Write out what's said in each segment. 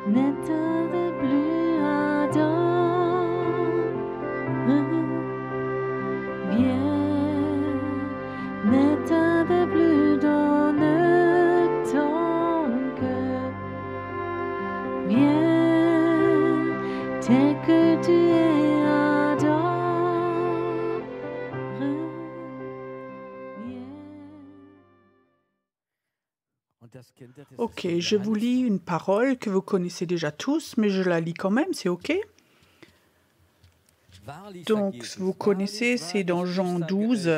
N'état de plus ardent, viens, n'état de plus dans ton cœur, viens, tel que tu es ardent, viens. Ok, je vous lis une parole que vous connaissez déjà tous, mais je la lis quand même, c'est ok? Donc, vous connaissez, c'est dans Jean 12.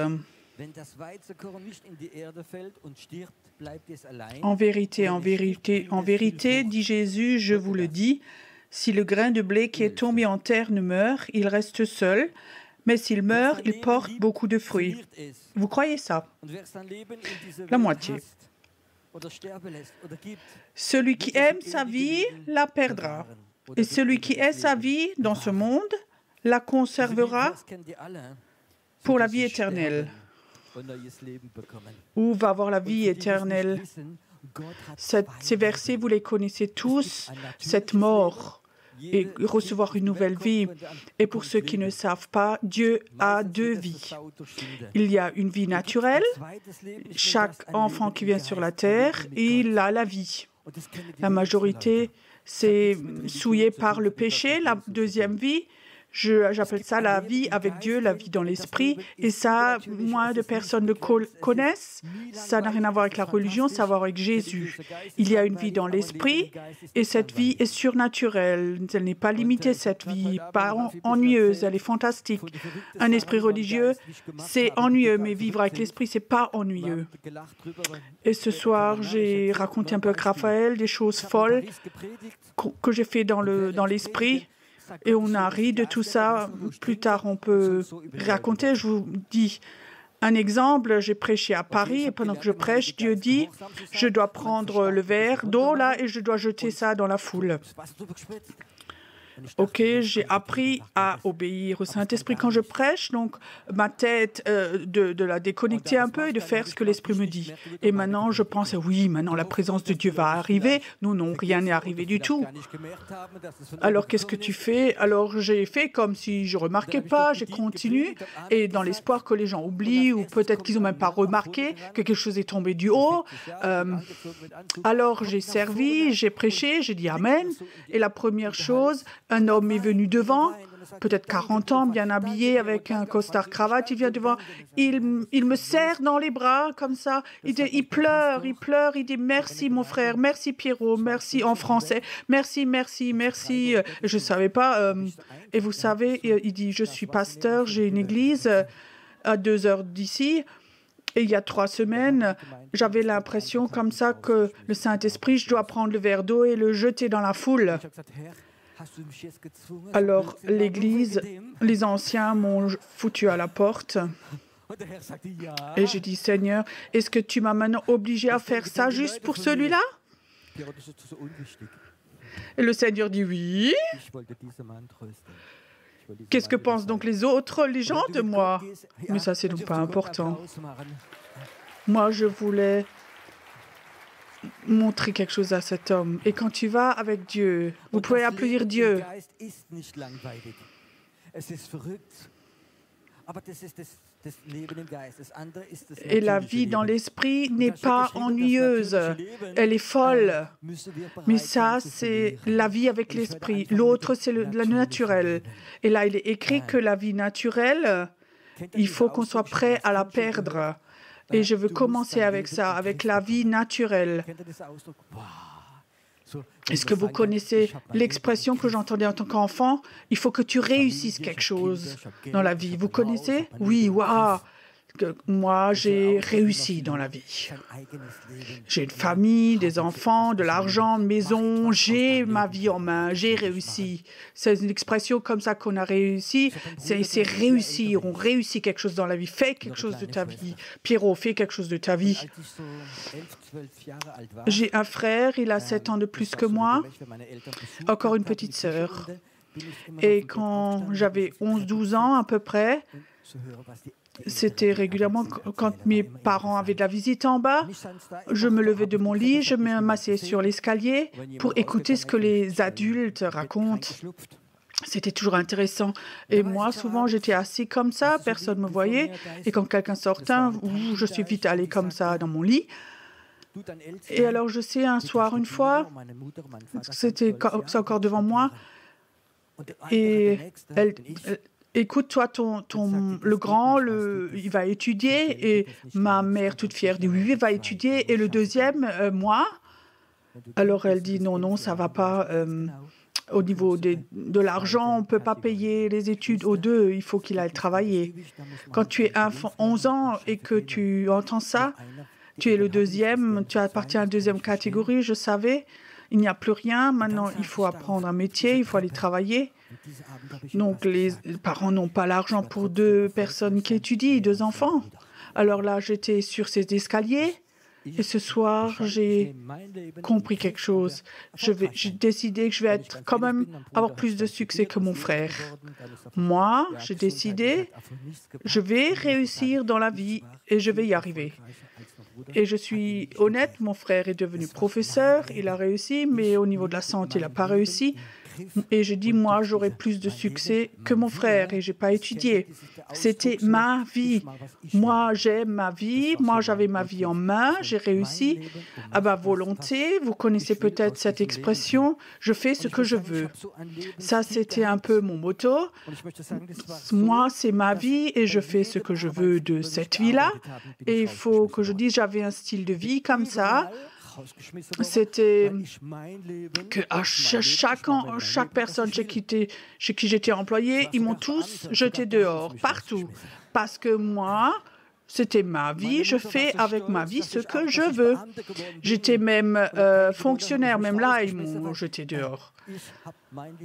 En vérité, en vérité, en vérité, dit Jésus, je vous le dis, si le grain de blé qui est tombé en terre ne meurt, il reste seul, mais s'il meurt, il porte beaucoup de fruits. Vous croyez ça? La moitié. Celui qui aime sa vie la perdra, et celui qui hait sa vie dans ce monde la conservera pour la vie éternelle. Où va avoir la vie éternelle? Ces versets, vous les connaissez tous, cette mort et recevoir une nouvelle vie. Et pour ceux qui ne savent pas, Dieu a deux vies. Il y a une vie naturelle, chaque enfant qui vient sur la terre, il a la vie. La majorité, c'est souillé par le péché, la deuxième vie. J'appelle ça la vie avec Dieu, la vie dans l'esprit. Et ça, moins de personnes le connaissent. Ça n'a rien à voir avec la religion, ça a à voir avec Jésus. Il y a une vie dans l'esprit et cette vie est surnaturelle. Elle n'est pas limitée, cette vie, pas ennuyeuse, elle est fantastique. Un esprit religieux, c'est ennuyeux, mais vivre avec l'esprit, c'est pas ennuyeux. Et ce soir, j'ai raconté un peu avec Raphaël des choses folles que j'ai fait dans l'esprit. Et on a ri de tout ça. Plus tard, on peut raconter. Je vous dis un exemple. J'ai prêché à Paris et pendant que je prêche, Dieu dit, je dois prendre le verre d'eau là et je dois jeter ça dans la foule. Ok, j'ai appris à obéir au Saint-Esprit quand je prêche, donc ma tête de la déconnecter un peu et de faire ce que l'Esprit me dit. Et maintenant, je pense, oui, maintenant la présence de Dieu va arriver. Non, rien n'est arrivé du tout. Alors, qu'est-ce que tu fais? Alors, j'ai fait comme si je ne remarquais pas, j'ai continué, et dans l'espoir que les gens oublient, ou peut-être qu'ils n'ont même pas remarqué que quelque chose est tombé du haut. Alors, j'ai servi, j'ai prêché, j'ai dit Amen, et la première chose, un homme est venu devant, peut-être 40 ans, bien habillé, avec un costard cravate, il vient devant, il me serre dans les bras, comme ça, il pleure, il dit « Merci mon frère, merci Pierrot, merci en français, merci. » Je ne savais pas, et vous savez, il dit « Je suis pasteur, j'ai une église à 2 heures d'ici. » Et il y a 3 semaines, j'avais l'impression comme ça que le Saint-Esprit, je dois prendre le verre d'eau et le jeter dans la foule. Alors, l'église, les anciens m'ont foutu à la porte. Et j'ai dit, Seigneur, est-ce que tu m'as maintenant obligé à faire ça juste pour celui-là? Et le Seigneur dit, oui. Qu'est-ce que pensent donc les autres, les gens de moi? Mais ça, c'est donc pas important. Moi, je voulais montrer quelque chose à cet homme. Et quand tu vas avec Dieu, vous pouvez applaudir Dieu. Et la vie dans l'esprit n'est pas ennuyeuse, elle est folle. Mais ça, c'est la vie avec l'esprit. L'autre, c'est la naturelle. Et là, il est écrit que la vie naturelle, il faut qu'on soit prêt à la perdre. Et je veux commencer avec ça, avec la vie naturelle. Est-ce que vous connaissez l'expression que j'entendais en tant qu'enfant? Il faut que tu réussisses quelque chose dans la vie. Vous connaissez? Oui, waouh! Moi, j'ai réussi dans la vie. J'ai une famille, des enfants, de l'argent, une maison. J'ai ma vie en main. J'ai réussi. C'est une expression comme ça qu'on a réussi. C'est réussir. On réussit quelque chose dans la vie. Fais quelque chose de ta vie. Pierrot, fais quelque chose de ta vie. J'ai un frère, il a 7 ans de plus que moi. Encore une petite sœur. Et quand j'avais 11-12 ans à peu près, C'était régulièrement quand mes parents avaient de la visite en bas. Je me levais de mon lit, je m'asseyais sur l'escalier pour écouter ce que les adultes racontent. C'était toujours intéressant. Et moi, souvent, j'étais assis comme ça, personne ne me voyait. Et quand quelqu'un sortait, je suis vite allée comme ça dans mon lit. Et alors, je sais, un soir, une fois, c'est encore devant moi, et écoute, toi, le grand, il va étudier, et ma mère, toute fière, dit oui, il va étudier, et le deuxième, moi. Alors, elle dit non, ça ne va pas. Au niveau de l'argent, on ne peut pas payer les études aux deux, il faut qu'il aille travailler. Quand tu es 11 ans et que tu entends ça, tu es le deuxième, tu appartiens à la deuxième catégorie, je savais. Il n'y a plus rien, maintenant il faut apprendre un métier, il faut aller travailler. Donc les parents n'ont pas l'argent pour 2 personnes qui étudient, 2 enfants. Alors là, j'étais sur ces escaliers. Et ce soir, j'ai compris quelque chose. J'ai décidé que je vais quand même avoir plus de succès que mon frère. Moi, j'ai décidé, je vais réussir dans la vie et je vais y arriver. Et je suis honnête, mon frère est devenu professeur, il a réussi, mais au niveau de la santé, il n'a pas réussi. Et je dis, moi, j'aurai plus de succès que mon frère et je n'ai pas étudié. C'était ma vie. Moi, j'aime ma vie. Moi, j'avais ma vie en main. J'ai réussi à ma volonté. Vous connaissez peut-être cette expression, je fais ce que je veux. Ça, c'était un peu mon motto. Moi, c'est ma vie et je fais ce que je veux de cette vie-là. Et il faut que je dise, j'avais un style de vie comme ça. C'était que à chaque personne chez qui j'étais employée, ils m'ont tous jeté dehors, partout. Parce que moi, c'était ma vie, je fais avec ma vie ce que je veux. J'étais même fonctionnaire, même là, ils m'ont jeté dehors.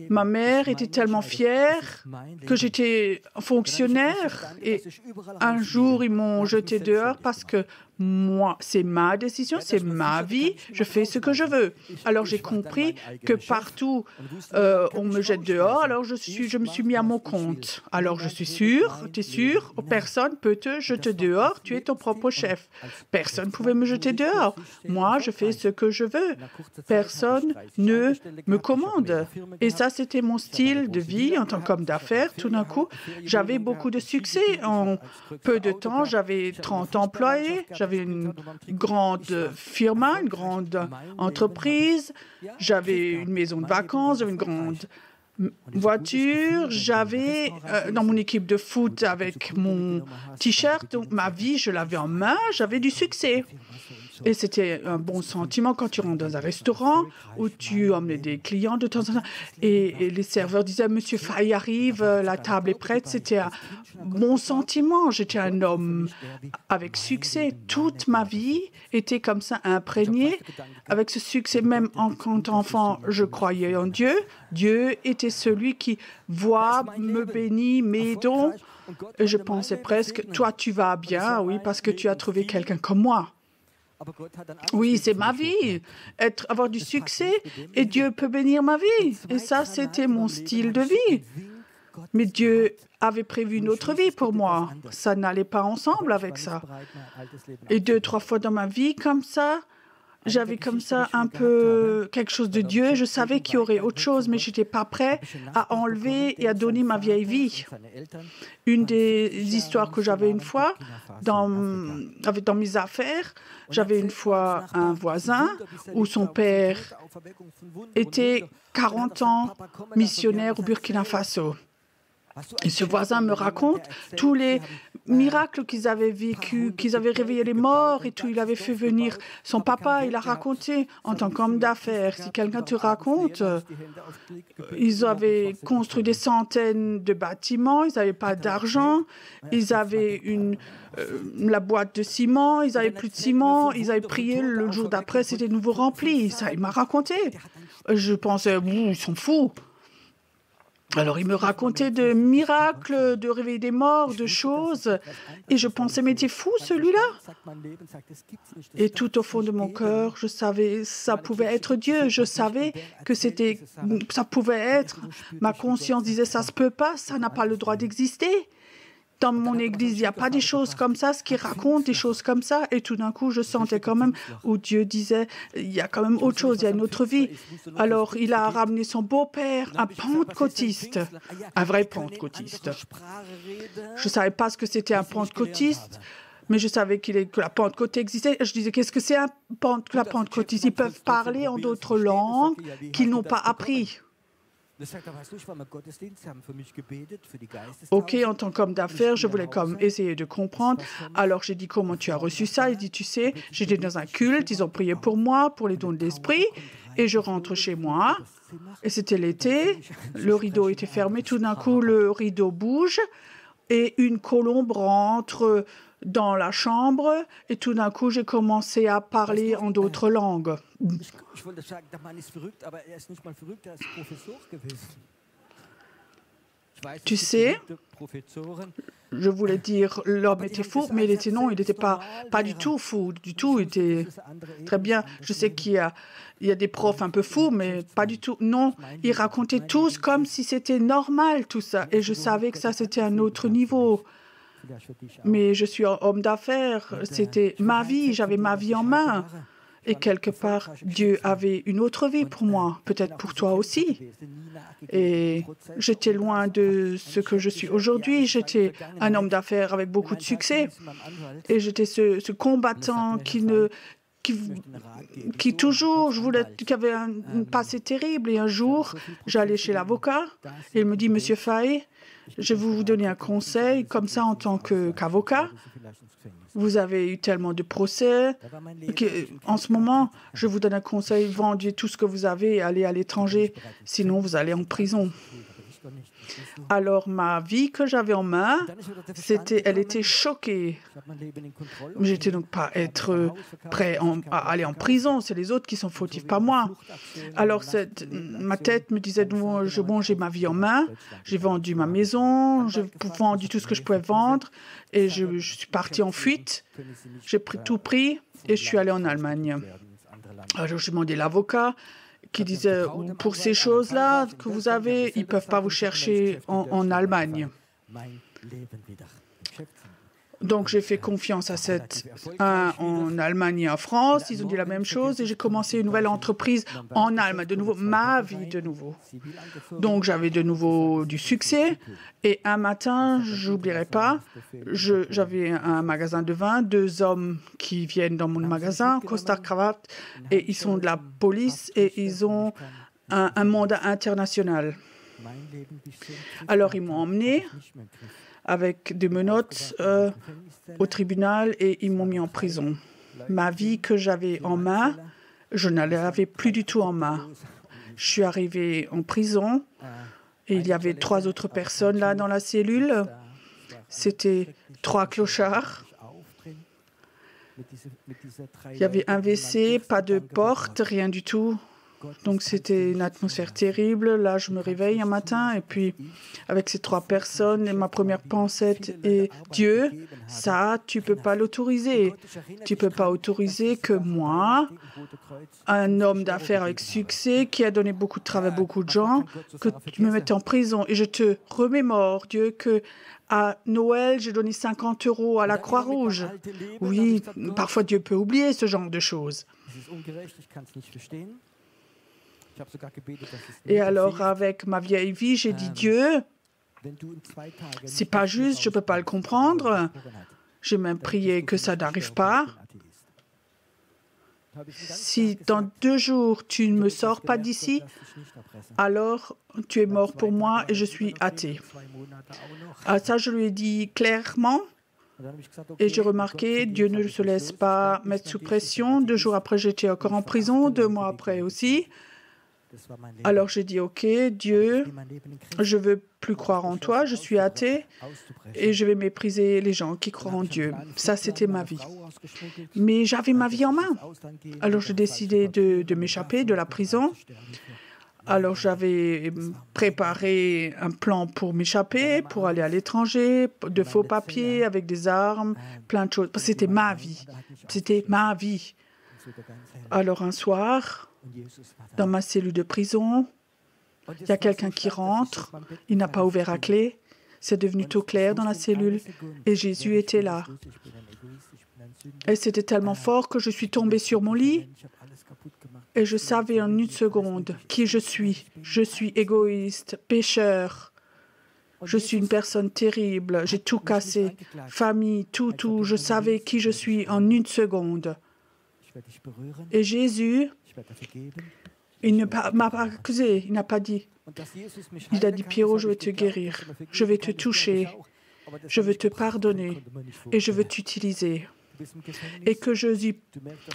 Ma mère était tellement fière que j'étais fonctionnaire et un jour, ils m'ont jeté dehors parce que moi, c'est ma décision, c'est ma vie, je fais ce que je veux. Alors, j'ai compris que partout, on me jette dehors, alors je me suis mis à mon compte. Alors, je suis sûre, tu es sûr, personne ne peut te jeter dehors, tu es ton propre chef. Personne ne pouvait me jeter dehors. Moi, je fais ce que je veux. Personne ne me commande. Et ça, c'était mon style de vie en tant qu'homme d'affaires. Tout d'un coup, j'avais beaucoup de succès. En peu de temps, j'avais 30 employés, j'avais une grande firma, une grande entreprise, j'avais une maison de vacances, une grande voiture, j'avais dans mon équipe de foot avec mon t-shirt, donc ma vie, je l'avais en main, j'avais du succès. Et c'était un bon sentiment quand tu rentres dans un restaurant où tu emmenais des clients de temps en temps. Et les serveurs disaient, Monsieur Fay arrive, la table est prête. C'était un bon sentiment. J'étais un homme avec succès. Toute ma vie était comme ça imprégnée avec ce succès. Même en tant qu'enfant, je croyais en Dieu. Dieu était celui qui voit, me bénit, m'aide. Et je pensais presque, toi, tu vas bien, oui, parce que tu as trouvé quelqu'un comme moi. Oui, c'est ma vie, avoir du succès et Dieu peut bénir ma vie. Et ça, c'était mon style de vie. Mais Dieu avait prévu une autre vie pour moi. Ça n'allait pas ensemble avec ça. Et 2-3 fois dans ma vie, comme ça, j'avais comme ça un peu quelque chose de Dieu. Je savais qu'il y aurait autre chose, mais je n'étais pas prêt à enlever et à donner ma vieille vie. Une des histoires que j'avais une fois dans mes affaires, j'avais une fois un voisin où son père était 40 ans missionnaire au Burkina Faso. Et ce voisin me raconte tous les miracles qu'ils avaient vécus, qu'ils avaient réveillé les morts et tout. Il avait fait venir son papa, il a raconté en tant qu'homme d'affaires. Si quelqu'un te raconte, ils avaient construit des centaines de bâtiments, ils n'avaient pas d'argent, ils avaient la boîte de ciment, ils n'avaient plus de ciment, ils avaient prié, le jour d'après, c'était de nouveau rempli. Ça, il m'a raconté. Je pensais, ils sont fous. Alors, il me racontait de miracles, de réveil des morts, de choses. Et je pensais, mais t'es fou, celui-là. Et tout au fond de mon cœur, je savais, ça pouvait être Dieu. Je savais que ça pouvait être. Ma conscience disait, ça se peut pas, ça n'a pas le droit d'exister. dans mon église, il n'y a pas des choses comme ça, ce qui raconte des choses comme ça. Et tout d'un coup, je sentais quand même où Dieu disait, il y a quand même autre chose, il y a une autre vie. Alors, il a ramené son beau-père, un pentecôtiste, un vrai pentecôtiste. Je ne savais pas ce que c'était un pentecôtiste, mais je savais que la Pentecôte existait. Je disais, qu'est-ce que c'est la Pentecôtiste? Ils peuvent parler en d'autres langues qu'ils n'ont pas appris. Ok, en tant qu'homme d'affaires, je voulais comme essayer de comprendre. Alors j'ai dit, comment tu as reçu ça? Il dit, tu sais, j'étais dans un culte, ils ont prié pour moi, pour les dons de l'esprit, et je rentre chez moi. Et c'était l'été, le rideau était fermé, tout d'un coup le rideau bouge, et une colombe rentre dans la chambre, et tout d'un coup j'ai commencé à parler en d'autres langues. Tu sais, je voulais dire l'homme était fou, mais il n'était pas du tout fou, du tout, il était très bien. Je sais qu'il y a des profs un peu fous, mais pas du tout. Non, ils racontaient tous comme si c'était normal tout ça, et je savais que ça c'était un autre niveau. Mais je suis un homme d'affaires, c'était ma vie, j'avais ma vie en main. Et quelque part, Dieu avait une autre vie pour moi, peut-être pour toi aussi. Et j'étais loin de ce que je suis aujourd'hui. J'étais un homme d'affaires avec beaucoup de succès. Et j'étais ce combattant qui toujours, qui avait un passé terrible. Et un jour, j'allais chez l'avocat et il me dit, Monsieur Fay, je vais vous donner un conseil, comme ça en tant qu'avocat. Vous avez eu tellement de procès qu'en ce moment, je vous donne un conseil, vendez tout ce que vous avez et allez à l'étranger, sinon vous allez en prison. Alors, ma vie que j'avais en main, elle était choquée. J'étais donc pas prêt à aller en prison. C'est les autres qui sont fautifs, pas moi. Alors, ma tête me disait, bon, j'ai ma vie en main. J'ai vendu ma maison, j'ai vendu tout ce que je pouvais vendre. Et je suis partie en fuite. J'ai tout pris et je suis allée en Allemagne. Alors, j'ai demandé l'avocat qui disait, pour ces choses-là que vous avez, ils ne peuvent pas vous chercher en Allemagne. Donc, j'ai fait confiance à en Allemagne et en France. Ils ont dit la même chose et j'ai commencé une nouvelle entreprise en Allemagne, de nouveau, ma vie de nouveau. Donc, j'avais de nouveau du succès. Et un matin, je n'oublierai pas, j'avais un magasin de vin, 2 hommes qui viennent dans mon magasin, costard, cravate, et ils sont de la police et ils ont un mandat international. Alors, ils m'ont emmené avec des menottes au tribunal et ils m'ont mis en prison. Ma vie que j'avais en main, je ne l'avais plus du tout en main. Je suis arrivée en prison et il y avait 3 autres personnes là dans la cellule. C'était 3 clochards. Il y avait un WC, pas de porte, rien du tout. Donc, c'était une atmosphère terrible. Là, je me réveille un matin et puis, avec ces 3 personnes, et ma première pensée est « Dieu, ça, tu ne peux pas l'autoriser. Tu ne peux pas autoriser que moi, un homme d'affaires avec succès, qui a donné beaucoup de travail à beaucoup de gens, que tu me mettes en prison. » Et je te remémore, Dieu, qu'à Noël, j'ai donné 50 € à la Croix-Rouge. Oui, parfois Dieu peut oublier ce genre de choses. Et alors, avec ma vieille vie, j'ai dit, Dieu, c'est pas juste, je ne peux pas le comprendre. J'ai même prié que ça n'arrive pas. Si dans 2 jours, tu ne me sors pas d'ici, alors tu es mort pour moi et je suis athée. Ça, je lui ai dit clairement. Et j'ai remarqué, Dieu ne se laisse pas mettre sous pression. 2 jours après, j'étais encore en prison, 2 mois après aussi. Alors j'ai dit, OK, Dieu, je ne veux plus croire en toi, je suis athée et je vais mépriser les gens qui croient en Dieu. Ça, c'était ma vie. Mais j'avais ma vie en main. Alors j'ai décidé de m'échapper de la prison. Alors j'avais préparé un plan pour m'échapper, pour aller à l'étranger, de faux papiers, avec des armes, plein de choses. C'était ma vie. C'était ma vie. Alors un soir, dans ma cellule de prison, il y a quelqu'un qui rentre, il n'a pas ouvert à clé, C'est devenu tout clair dans la cellule et Jésus était là. Et c'était tellement fort que je suis tombée sur mon lit et je savais en une seconde qui je suis. Je suis égoïste, pécheur. Je suis une personne terrible. J'ai tout cassé. Famille, tout. Je savais qui je suis en une seconde. Et Jésus, il ne m'a pas accusé. Il n'a pas dit. Il a dit, Pierrot, je vais te guérir. Je vais te toucher. Je veux te pardonner. Et je veux t'utiliser. Et que Jésus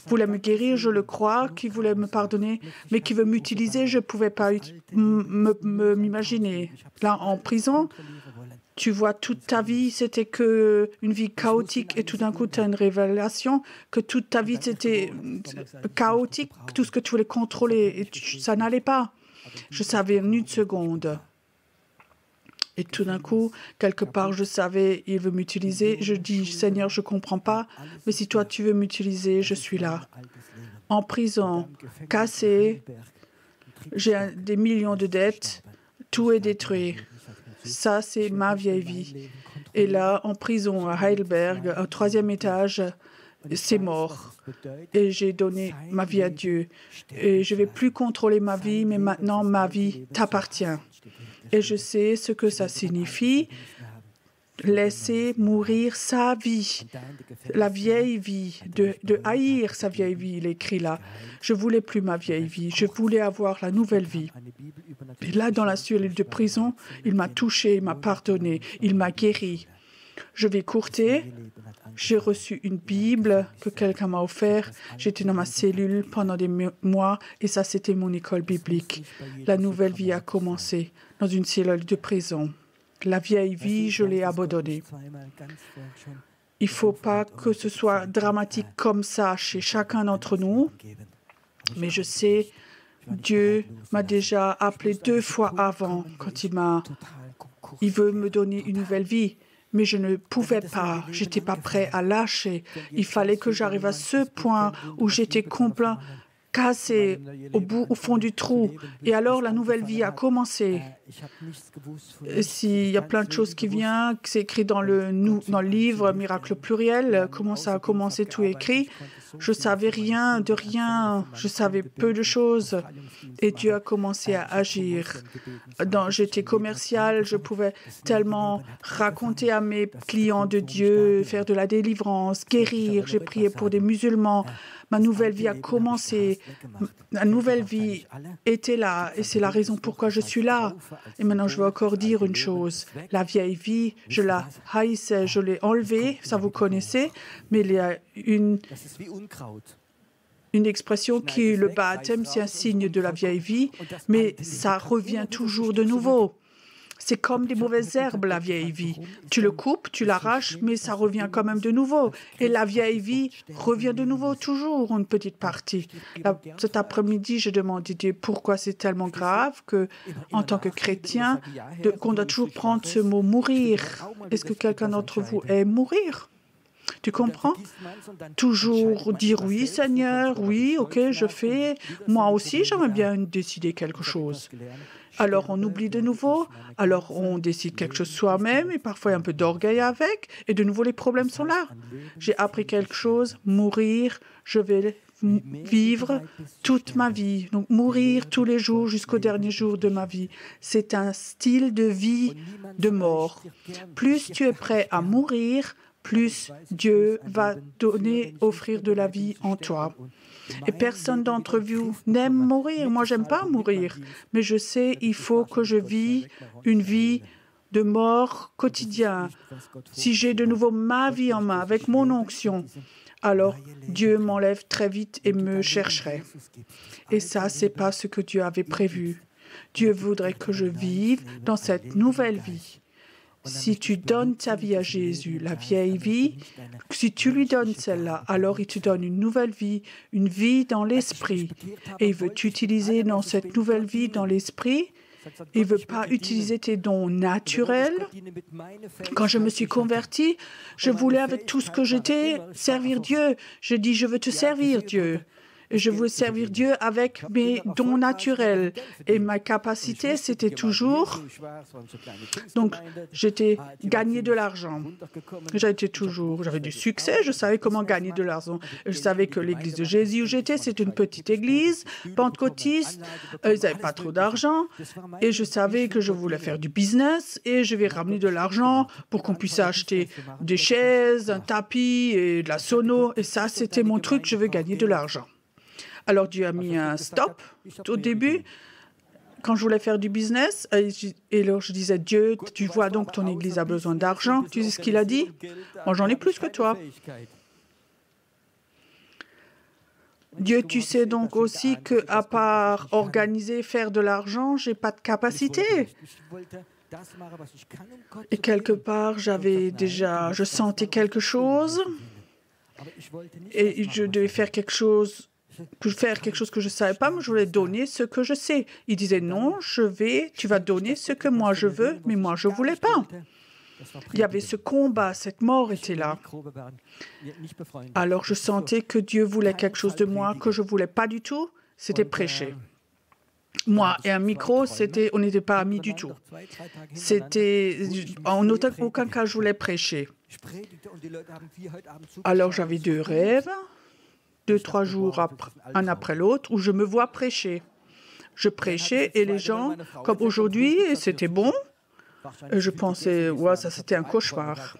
voulait me guérir, je le crois, qu'il voulait me pardonner, mais qu'il veut m'utiliser, je ne pouvais pas m'imaginer. Là, en prison, tu vois, toute ta vie, c'était une vie chaotique, et tout d'un coup, tu as une révélation que toute ta vie, c'était chaotique, tout ce que tu voulais contrôler, et ça n'allait pas. Je savais en une seconde. Et tout d'un coup, quelque part, je savais, il veut m'utiliser. Je dis, Seigneur, je ne comprends pas, mais si toi, tu veux m'utiliser, je suis là. En prison, cassé, j'ai des millions de dettes, tout est détruit. Ça, c'est ma vieille vie. Et là, en prison, à Heidelberg, au 3e étage, c'est mort. Et j'ai donné ma vie à Dieu. Et je ne vais plus contrôler ma vie, mais maintenant, ma vie t'appartient. Et je sais ce que ça signifie, laisser mourir sa vie, la vieille vie, de haïr sa vieille vie, il est écrit là. Je ne voulais plus ma vieille vie, je voulais avoir la nouvelle vie. Et là, dans la cellule de prison, il m'a touché, il m'a pardonné, il m'a guéri. Je vais courter. J'ai reçu une Bible que quelqu'un m'a offerte. J'étais dans ma cellule pendant des mois et ça, c'était mon école biblique. La nouvelle vie a commencé dans une cellule de prison. La vieille vie, je l'ai abandonnée. Il ne faut pas que ce soit dramatique comme ça chez chacun d'entre nous. Mais je sais, Dieu m'a déjà appelé 2 fois avant quand il veut me donner une nouvelle vie. Mais je ne pouvais pas, je n'étais pas prêt à lâcher. Il fallait que j'arrive à ce point où j'étais complètement cassé au fond du trou. Et alors, la nouvelle vie a commencé. S'il y a plein de choses qui viennent, c'est écrit dans le livre Miracle pluriel, comment ça a commencé, tout écrit. Je ne savais rien de rien, je savais peu de choses. Et Dieu a commencé à agir. J'étais commerciale, je pouvais tellement raconter à mes clients de Dieu, faire de la délivrance, guérir. J'ai prié pour des musulmans. Ma nouvelle vie a commencé. La nouvelle vie était là. Et c'est la raison pourquoi je suis là. Et maintenant, je veux encore dire une chose. La vieille vie, je la haïssais, je l'ai enlevée. Ça, vous connaissez. Mais il y a une expression qui est le baptême, c'est un signe de la vieille vie. Mais ça revient toujours de nouveau. C'est comme des mauvaises herbes, la vieille vie. Tu le coupes, tu l'arraches, mais ça revient quand même de nouveau. Et la vieille vie revient de nouveau, toujours une petite partie. Là, cet après-midi, je demandé à Dieu pourquoi c'est tellement grave que, en tant que chrétien, qu'on doit toujours prendre ce mot « mourir ». Est-ce que quelqu'un d'entre vous aime mourir ? Tu comprends? Toujours dire oui, Seigneur, oui, ok, je fais. Moi aussi, j'aimerais bien décider quelque chose. Alors, on oublie de nouveau, alors on décide quelque chose soi-même, et parfois il y a un peu d'orgueil avec, et de nouveau, les problèmes sont là. J'ai appris quelque chose, mourir, je vais vivre toute ma vie. Donc, mourir tous les jours jusqu'au dernier jour de ma vie. C'est un style de vie de mort. Plus tu es prêt à mourir, plus Dieu va offrir de la vie en toi. Et personne d'entre vous n'aime mourir. Moi, j'aime pas mourir. Mais je sais, il faut que je vis une vie de mort quotidien. Si j'ai de nouveau ma vie en main, avec mon onction, alors Dieu m'enlève très vite et me chercherait. Et ça, c'est pas ce que Dieu avait prévu. Dieu voudrait que je vive dans cette nouvelle vie. Si tu donnes ta vie à Jésus, la vieille vie, si tu lui donnes celle-là, alors il te donne une nouvelle vie, une vie dans l'esprit. Et il veut t'utiliser dans cette nouvelle vie dans l'esprit. Il ne veut pas utiliser tes dons naturels. Quand je me suis convertie, je voulais avec tout ce que j'étais servir Dieu. Je dis, je veux te servir, Dieu. Je voulais servir Dieu avec mes dons naturels. Et ma capacité, c'était toujours... Donc, j'étais gagner de l'argent. J'avais du succès, je savais comment gagner de l'argent. Je savais que l'église de Jésus où j'étais, c'est une petite église, pentecôtiste, ils n'avaient pas trop d'argent. Et je savais que je voulais faire du business et je vais ramener de l'argent pour qu'on puisse acheter des chaises, un tapis et de la sono. Et ça, c'était mon truc, je veux gagner de l'argent. Alors Dieu a mis un stop au début, quand je voulais faire du business. Et alors je disais, Dieu, tu vois donc ton église a besoin d'argent. Tu sais ce qu'il a dit? Moi, j'en ai plus que toi. Dieu, tu sais donc aussi qu'à part organiser, faire de l'argent, je n'ai pas de capacité. Et quelque part, je sentais quelque chose et je devais faire quelque chose que je ne savais pas, mais je voulais donner ce que je sais. Il disait, non, tu vas donner ce que moi je veux, mais moi je ne voulais pas. Il y avait ce combat, cette mort était là. Alors je sentais que Dieu voulait quelque chose de moi que je ne voulais pas du tout, c'était prêcher. Moi et un micro, on n'était pas amis du tout. En aucun cas, je voulais prêcher. Alors j'avais 2 rêves, 2-3 jours un après l'autre, où je me vois prêcher. Je prêchais et les gens, comme aujourd'hui, c'était bon. Et je pensais, ouais, ça c'était un cauchemar.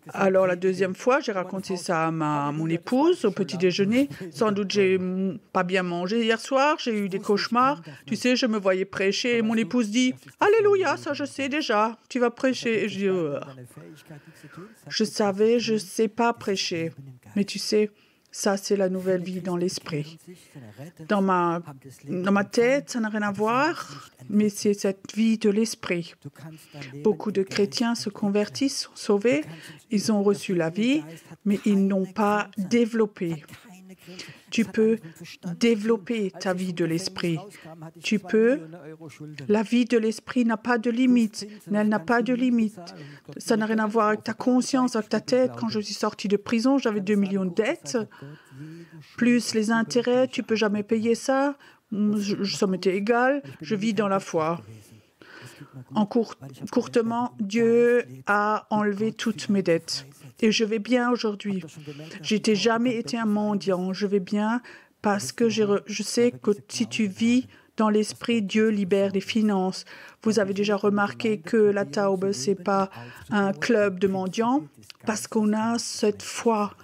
Alors la deuxième fois, j'ai raconté ça à mon épouse au petit déjeuner. Sans doute, j'ai pas bien mangé hier soir, j'ai eu des cauchemars. Tu sais, je me voyais prêcher et mon épouse dit, Alléluia, ça je sais déjà, tu vas prêcher. Et je dis, je savais, je sais pas prêcher. Mais tu sais, ça c'est la nouvelle vie dans l'esprit. Dans ma tête, ça n'a rien à voir, mais c'est cette vie de l'esprit. Beaucoup de chrétiens se convertissent, sont sauvés, ils ont reçu la vie, mais ils n'ont pas développé. Tu peux développer ta vie de l'esprit. La vie de l'esprit n'a pas de limite. Elle n'a pas de limite. Ça n'a rien à voir avec ta conscience, avec ta tête. Quand je suis sortie de prison, j'avais 2 millions de dettes. Plus les intérêts, tu ne peux jamais payer ça. Ça m'était égal. Je vis dans la foi. Courtement, Dieu a enlevé toutes mes dettes. Et je vais bien aujourd'hui. Je n'ai jamais été un mendiant. Je vais bien parce que je sais que si tu vis dans l'esprit, Dieu libère les finances. Vous avez déjà remarqué que la Taube, ce n'est pas un club de mendiants parce qu'on a cette foi,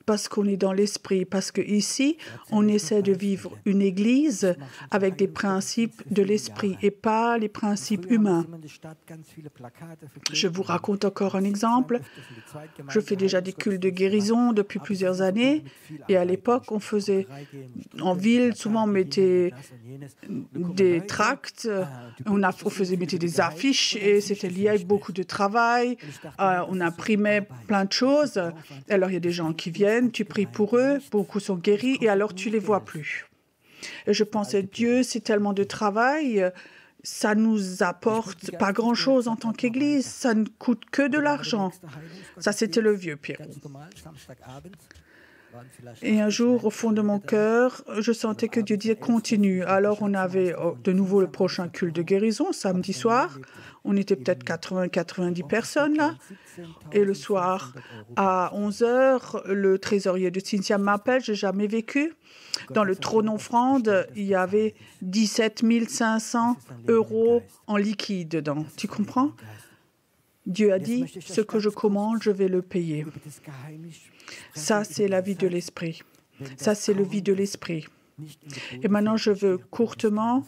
parce qu'on est dans l'esprit, parce qu'ici, on essaie de vivre une église avec des principes de l'esprit et pas les principes humains. Je vous raconte encore un exemple. Je fais déjà des cultes de guérison depuis plusieurs années et à l'époque, on faisait en ville, souvent on mettait des tracts, on mettait des affiches et c'était lié avec beaucoup de travail. On imprimait plein de choses. Alors, il y a des gens qui viennent, tu pries pour eux, beaucoup sont guéris et alors tu ne les vois plus. Et je pensais, Dieu, c'est tellement de travail, ça nous apporte pas grand-chose en tant qu'Église, ça ne coûte que de l'argent. Ça, c'était le vieux Pierrot. Et un jour, au fond de mon cœur, je sentais que Dieu disait continue. Alors, on avait de nouveau le prochain culte de guérison, samedi soir. On était peut-être 80-90 personnes là. Et le soir, à 11h, le trésorier de Cynthia m'appelle, je n'ai jamais vécu. Dans le trône offrande, il y avait 17 500 € en liquide dedans. Tu comprends? Dieu a dit, ce que je commande, je vais le payer. Ça, c'est la vie de l'esprit. Ça, c'est le vie de l'esprit. Et maintenant, je veux courtement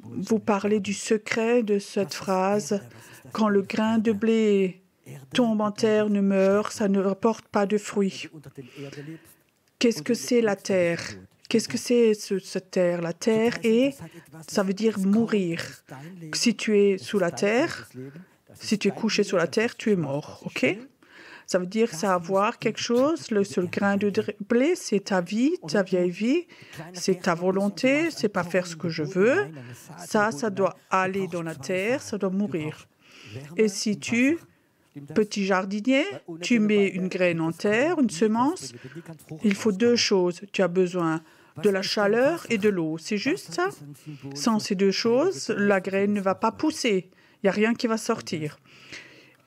vous parler du secret de cette phrase. Quand le grain de blé tombe en terre, ne meurt, ça ne rapporte pas de fruits. Qu'est-ce que c'est la terre? Qu'est-ce que c'est cette terre? La terre, ça veut dire mourir. Si tu es sous la terre, si tu es couché sur la terre, tu es mort, ok? Ça veut dire que ça a à voir quelque chose. Le seul grain de blé, c'est ta vie, ta vieille vie, c'est ta volonté, c'est pas faire ce que je veux. Ça doit aller dans la terre, ça doit mourir. Et si tu petit jardinier, tu mets une graine en terre, une semence. Il faut deux choses. Tu as besoin de la chaleur et de l'eau. C'est juste ça? Sans ces deux choses, la graine ne va pas pousser. Il n'y a rien qui va sortir.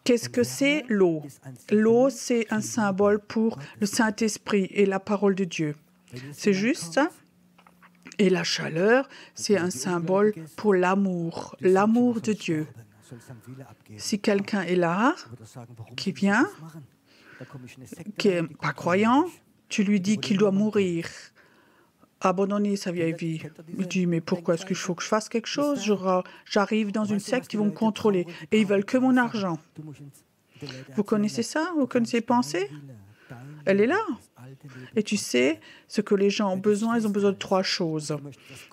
Qu'est-ce que c'est l'eau? L'eau, c'est un symbole pour le Saint-Esprit et la parole de Dieu. C'est juste ça? Et la chaleur, c'est un symbole pour l'amour de Dieu. Si quelqu'un est là, qui vient, qui n'est pas croyant, tu lui dis qu'il doit mourir, abandonner sa vieille vie. Il dit, mais pourquoi est-ce qu'il faut que je fasse quelque chose? J'arrive dans une secte, ils vont me contrôler et ils veulent que mon argent. Vous connaissez ça? Vous connaissez pensée? Elle est là. Et tu sais, ce que les gens ont besoin, ils ont besoin de trois choses.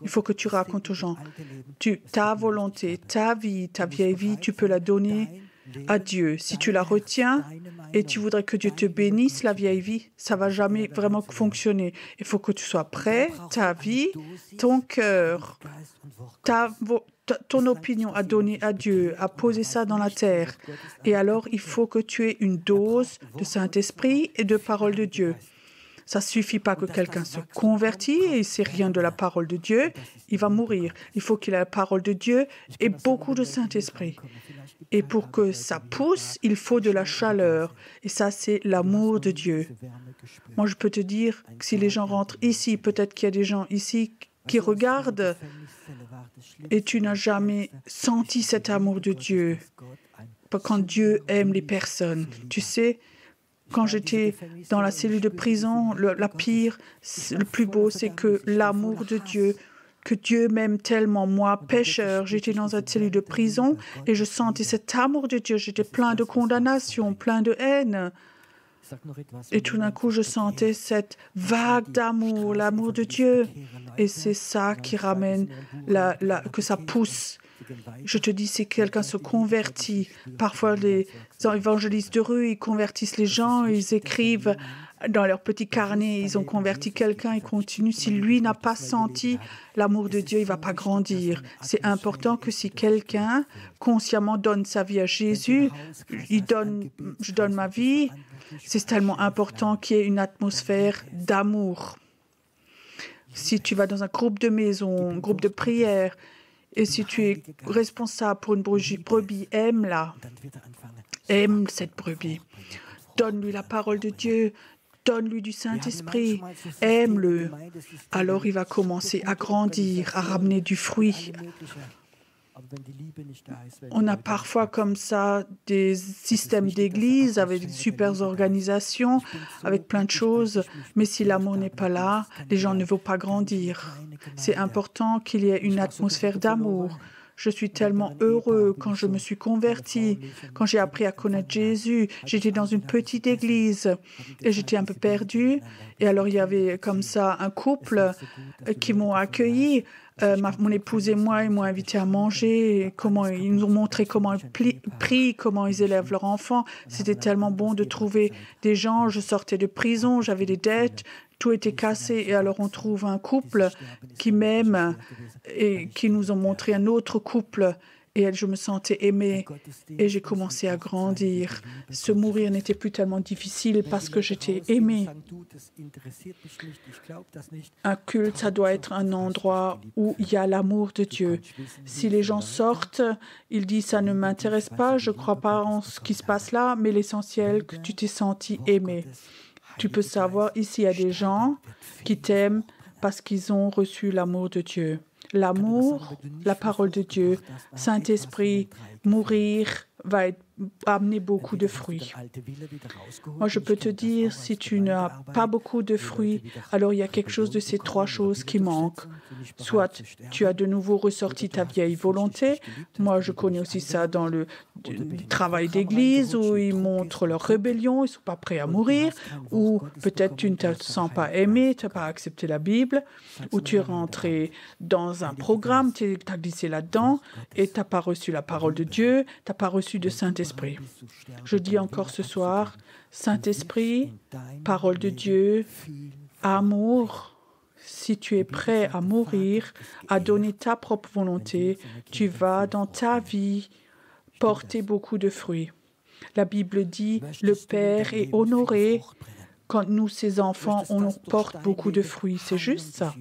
Il faut que tu racontes aux gens. Ta volonté, ta vie, ta vieille vie, tu peux la donner à Dieu. Si tu la retiens et tu voudrais que Dieu te bénisse, la vieille vie, ça ne va jamais vraiment fonctionner. Il faut que tu sois prêt, ta vie, ton cœur, ton opinion à donner à Dieu, à poser ça dans la terre. Et alors, il faut que tu aies une dose de Saint-Esprit et de parole de Dieu. Ça ne suffit pas que quelqu'un se convertit et il ne sait rien de la parole de Dieu, il va mourir. Il faut qu'il ait la parole de Dieu et beaucoup de Saint-Esprit. Et pour que ça pousse, il faut de la chaleur. Et ça, c'est l'amour de Dieu. Moi, je peux te dire que si les gens rentrent ici, peut-être qu'il y a des gens ici qui regardent et tu n'as jamais senti cet amour de Dieu. Quand Dieu aime les personnes, tu sais, quand j'étais dans la cellule de prison, le plus beau, c'est que l'amour de Dieu, que Dieu m'aime tellement. Moi, pécheur, j'étais dans cette cellule de prison et je sentais cet amour de Dieu. J'étais plein de condamnation, plein de haine. Et tout d'un coup, je sentais cette vague d'amour, l'amour de Dieu. Et c'est ça qui ramène, que ça pousse. Je te dis, si quelqu'un se convertit, parfois les évangélistes de rue, ils convertissent les gens, ils écrivent dans leur petit carnet, ils ont converti quelqu'un, ils continuent. Si lui n'a pas senti l'amour de Dieu, il ne va pas grandir. C'est important que si quelqu'un consciemment donne sa vie à Jésus, je donne ma vie, c'est tellement important qu'il y ait une atmosphère d'amour. Si tu vas dans un groupe de maison, un groupe de prière, et si tu es responsable pour une brebis, aime-la. Aime cette brebis. Donne-lui la parole de Dieu. Donne-lui du Saint-Esprit. Aime-le. Alors il va commencer à grandir, à ramener du fruit. On a parfois comme ça des systèmes d'église avec des super organisations, avec plein de choses, mais si l'amour n'est pas là, les gens ne vont pas grandir. C'est important qu'il y ait une atmosphère d'amour. Je suis tellement heureux quand je me suis converti, quand j'ai appris à connaître Jésus. J'étais dans une petite église et j'étais un peu perdue. Et alors il y avait comme ça un couple qui m'ont accueilli. Mon épouse et moi, ils m'ont invité à manger, ils nous ont montré comment ils prient, comment ils élèvent leurs enfants. C'était tellement bon de trouver des gens. Je sortais de prison, j'avais des dettes, tout était cassé. Et alors on trouve un couple qui m'aime et qui nous ont montré un autre couple. Et je me sentais aimée et j'ai commencé à grandir. Se mourir n'était plus tellement difficile parce que j'étais aimée. Un culte, ça doit être un endroit où il y a l'amour de Dieu. Si les gens sortent, ils disent « ça ne m'intéresse pas, je ne crois pas en ce qui se passe là », mais l'essentiel, que tu t'es senti aimé. Tu peux savoir, ici, il y a des gens qui t'aiment parce qu'ils ont reçu l'amour de Dieu. L'amour, la parole de Dieu, Saint-Esprit, mourir va amener beaucoup de fruits. Moi, je peux te dire, si tu n'as pas beaucoup de fruits, alors il y a quelque chose de ces trois choses qui manque. Soit tu as de nouveau ressorti ta vieille volonté. Moi, je connais aussi ça dans le travail d'église où ils montrent leur rébellion, ils ne sont pas prêts à mourir. Ou peut-être tu ne te sens pas aimé, tu n'as pas accepté la Bible. Ou tu es rentré dans un programme, tu as glissé là-dedans et tu n'as pas reçu la parole de Dieu, tu n'as pas reçu de Saint-Esprit. Je dis encore ce soir, Saint-Esprit, parole de Dieu, amour. Si tu es prêt à mourir, à donner ta propre volonté, tu vas dans ta vie porter beaucoup de fruits. La Bible dit, le Père est honoré quand nous, ses enfants, on porte beaucoup de fruits. C'est juste ça.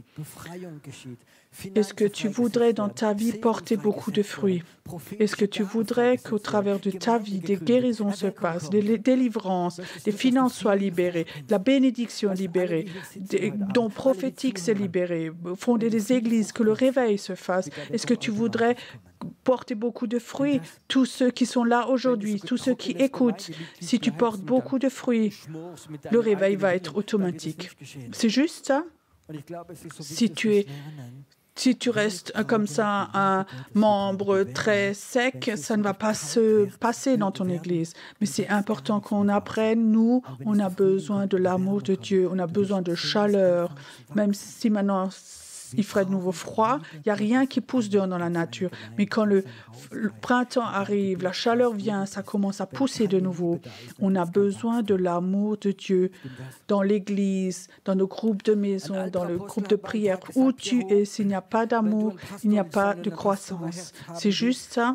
Est-ce que tu voudrais dans ta vie porter beaucoup de fruits? Est-ce que tu voudrais qu'au travers de ta vie, des guérisons se passent, des délivrances, des finances soient libérées, la bénédiction libérée, des dons prophétiques soient libérés, fonder des églises, que le réveil se fasse? Est-ce que tu voudrais porter beaucoup de fruits? Tous ceux qui sont là aujourd'hui, tous ceux qui écoutent, si tu portes beaucoup de fruits, le réveil va être automatique. C'est juste ça? Si tu restes comme ça un membre très sec, ça ne va pas se passer dans ton Église. Mais c'est important qu'on apprenne. Nous, on a besoin de l'amour de Dieu, on a besoin de chaleur. Même si maintenant il ferait de nouveau froid, il n'y a rien qui pousse dehors dans la nature. Mais quand le printemps arrive, la chaleur vient, ça commence à pousser de nouveau. On a besoin de l'amour de Dieu dans l'Église, dans nos groupes de maison, dans le groupe de prière. Où tu es, s'il n'y a pas d'amour, il n'y a pas de croissance. C'est juste ça.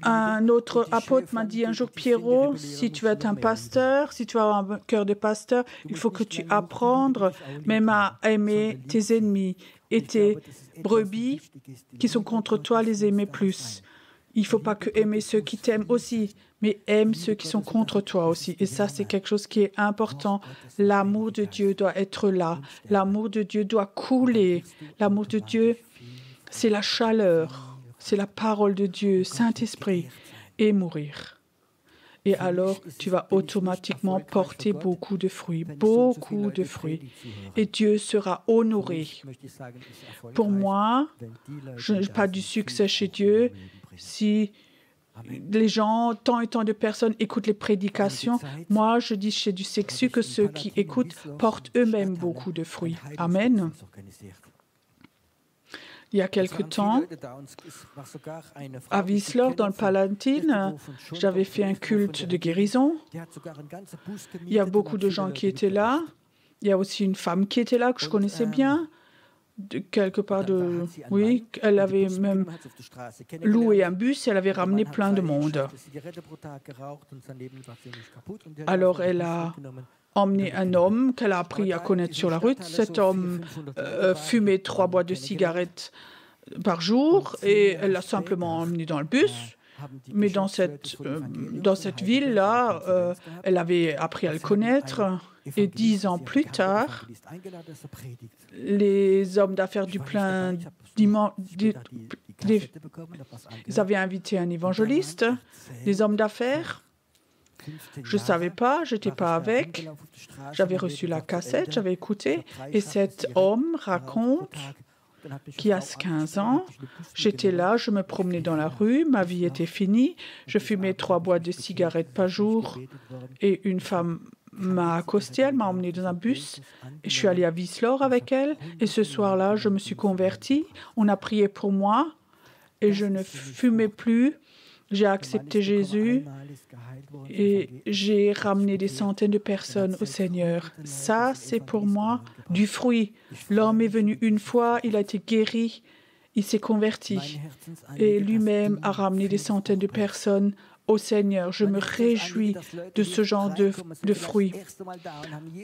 Un autre apôtre m'a dit un jour, Pierrot, si tu veux être un pasteur, si tu as un cœur de pasteur, il faut que tu apprennes même à aimer tes ennemis et tes brebis qui sont contre toi, les aimer plus. Il ne faut pas que aimer ceux qui t'aiment aussi, mais aime ceux qui sont contre toi aussi. Et ça, c'est quelque chose qui est important. L'amour de Dieu doit être là. L'amour de Dieu doit couler. L'amour de Dieu, c'est la chaleur, c'est la parole de Dieu, Saint-Esprit, et mourir. Et alors, tu vas automatiquement porter beaucoup de fruits. Et Dieu sera honoré. Pour moi, je n'ai pas du succès chez Dieu si les gens, tant et tant de personnes écoutent les prédications. Moi, je dis chez du succès que ceux qui écoutent portent eux-mêmes beaucoup de fruits. Amen. Il y a quelque temps, à Wiesloch, dans le Palatine, j'avais fait un culte de guérison. Il y a beaucoup de gens qui étaient là. Il y a aussi une femme qui était là, que je connaissais bien. Quelque part de... Oui, elle avait même loué un bus et elle avait ramené plein de monde. Alors, elle a emmené un homme qu'elle a appris à connaître sur la route. Cet homme fumait 3 boîtes de cigarettes par jour et elle l'a simplement emmené dans le bus. Mais dans cette ville-là, elle avait appris à le connaître. Et 10 ans plus tard, les hommes d'affaires du plein dimanche, ils avaient invité un évangéliste, les hommes d'affaires. Je ne savais pas, je n'étais pas avec. J'avais reçu la cassette, j'avais écouté. Et cet homme raconte qu'il y a 15 ans, j'étais là, je me promenais dans la rue, ma vie était finie. Je fumais 3 boîtes de cigarettes par jour. Et une femme m'a accostée, elle m'a emmenée dans un bus. Et je suis allée à Wiesloch avec elle. Et ce soir-là, je me suis convertie. On a prié pour moi. Et je ne fumais plus. J'ai accepté Jésus et j'ai ramené des centaines de personnes au Seigneur. Ça, c'est pour moi du fruit. L'homme est venu une fois, il a été guéri, il s'est converti et lui-même a ramené des centaines de personnes au Seigneur. Je me réjouis de ce genre de fruits.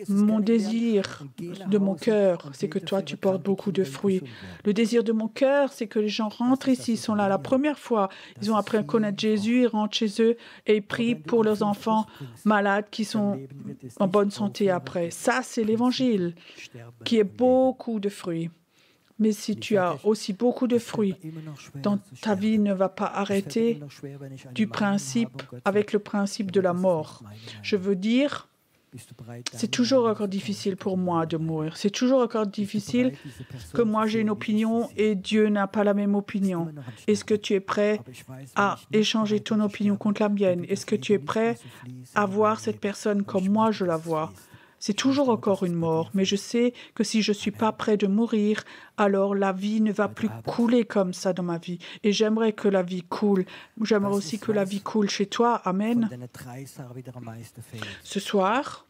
Mon désir de mon cœur, c'est que toi, tu portes beaucoup de fruits. Le désir de mon cœur, c'est que les gens rentrent ici, ils sont là la première fois. Ils ont appris à connaître Jésus, ils rentrent chez eux et ils prient pour leurs enfants malades qui sont en bonne santé après. Ça, c'est l'Évangile, qui est beaucoup de fruits. Mais si tu as aussi beaucoup de fruits, ta vie ne va pas arrêter avec le principe de la mort. Je veux dire, c'est toujours encore difficile pour moi de mourir. C'est toujours encore difficile que moi j'ai une opinion et Dieu n'a pas la même opinion. Est-ce que tu es prêt à échanger ton opinion contre la mienne? Est-ce que tu es prêt à voir cette personne comme moi je la vois? C'est toujours encore une mort, mais je sais que si je ne suis pas prêt de mourir, alors la vie ne va plus couler comme ça dans ma vie. Et j'aimerais que la vie coule. J'aimerais aussi que la vie coule chez toi. Amen. Ce soir,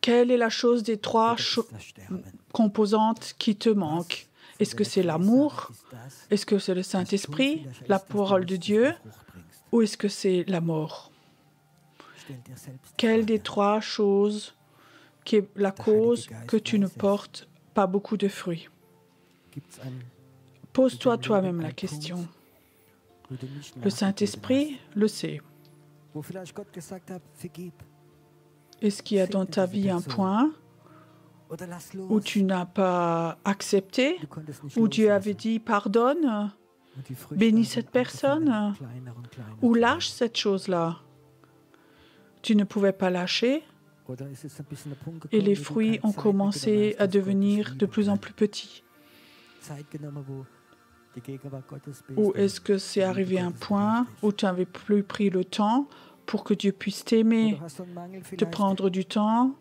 quelle est la chose des 3 composantes qui te manquent? Est-ce que c'est l'amour? Est-ce que c'est le Saint-Esprit, la parole de Dieu? Ou est-ce que c'est la mort? Quelle des trois choses qui est la cause que tu ne portes pas beaucoup de fruits? Pose-toi toi-même la question. Le Saint-Esprit le sait. Est-ce qu'il y a dans ta vie un point où tu n'as pas accepté, où Dieu avait dit pardonne, bénis cette personne, ou lâche cette chose-là? Tu ne pouvais pas lâcher et les fruits ont commencé à devenir de plus en plus petits. Ou est-ce que c'est arrivé à un point où tu n'avais plus pris le temps pour que Dieu puisse t'aimer, te prendre du temps,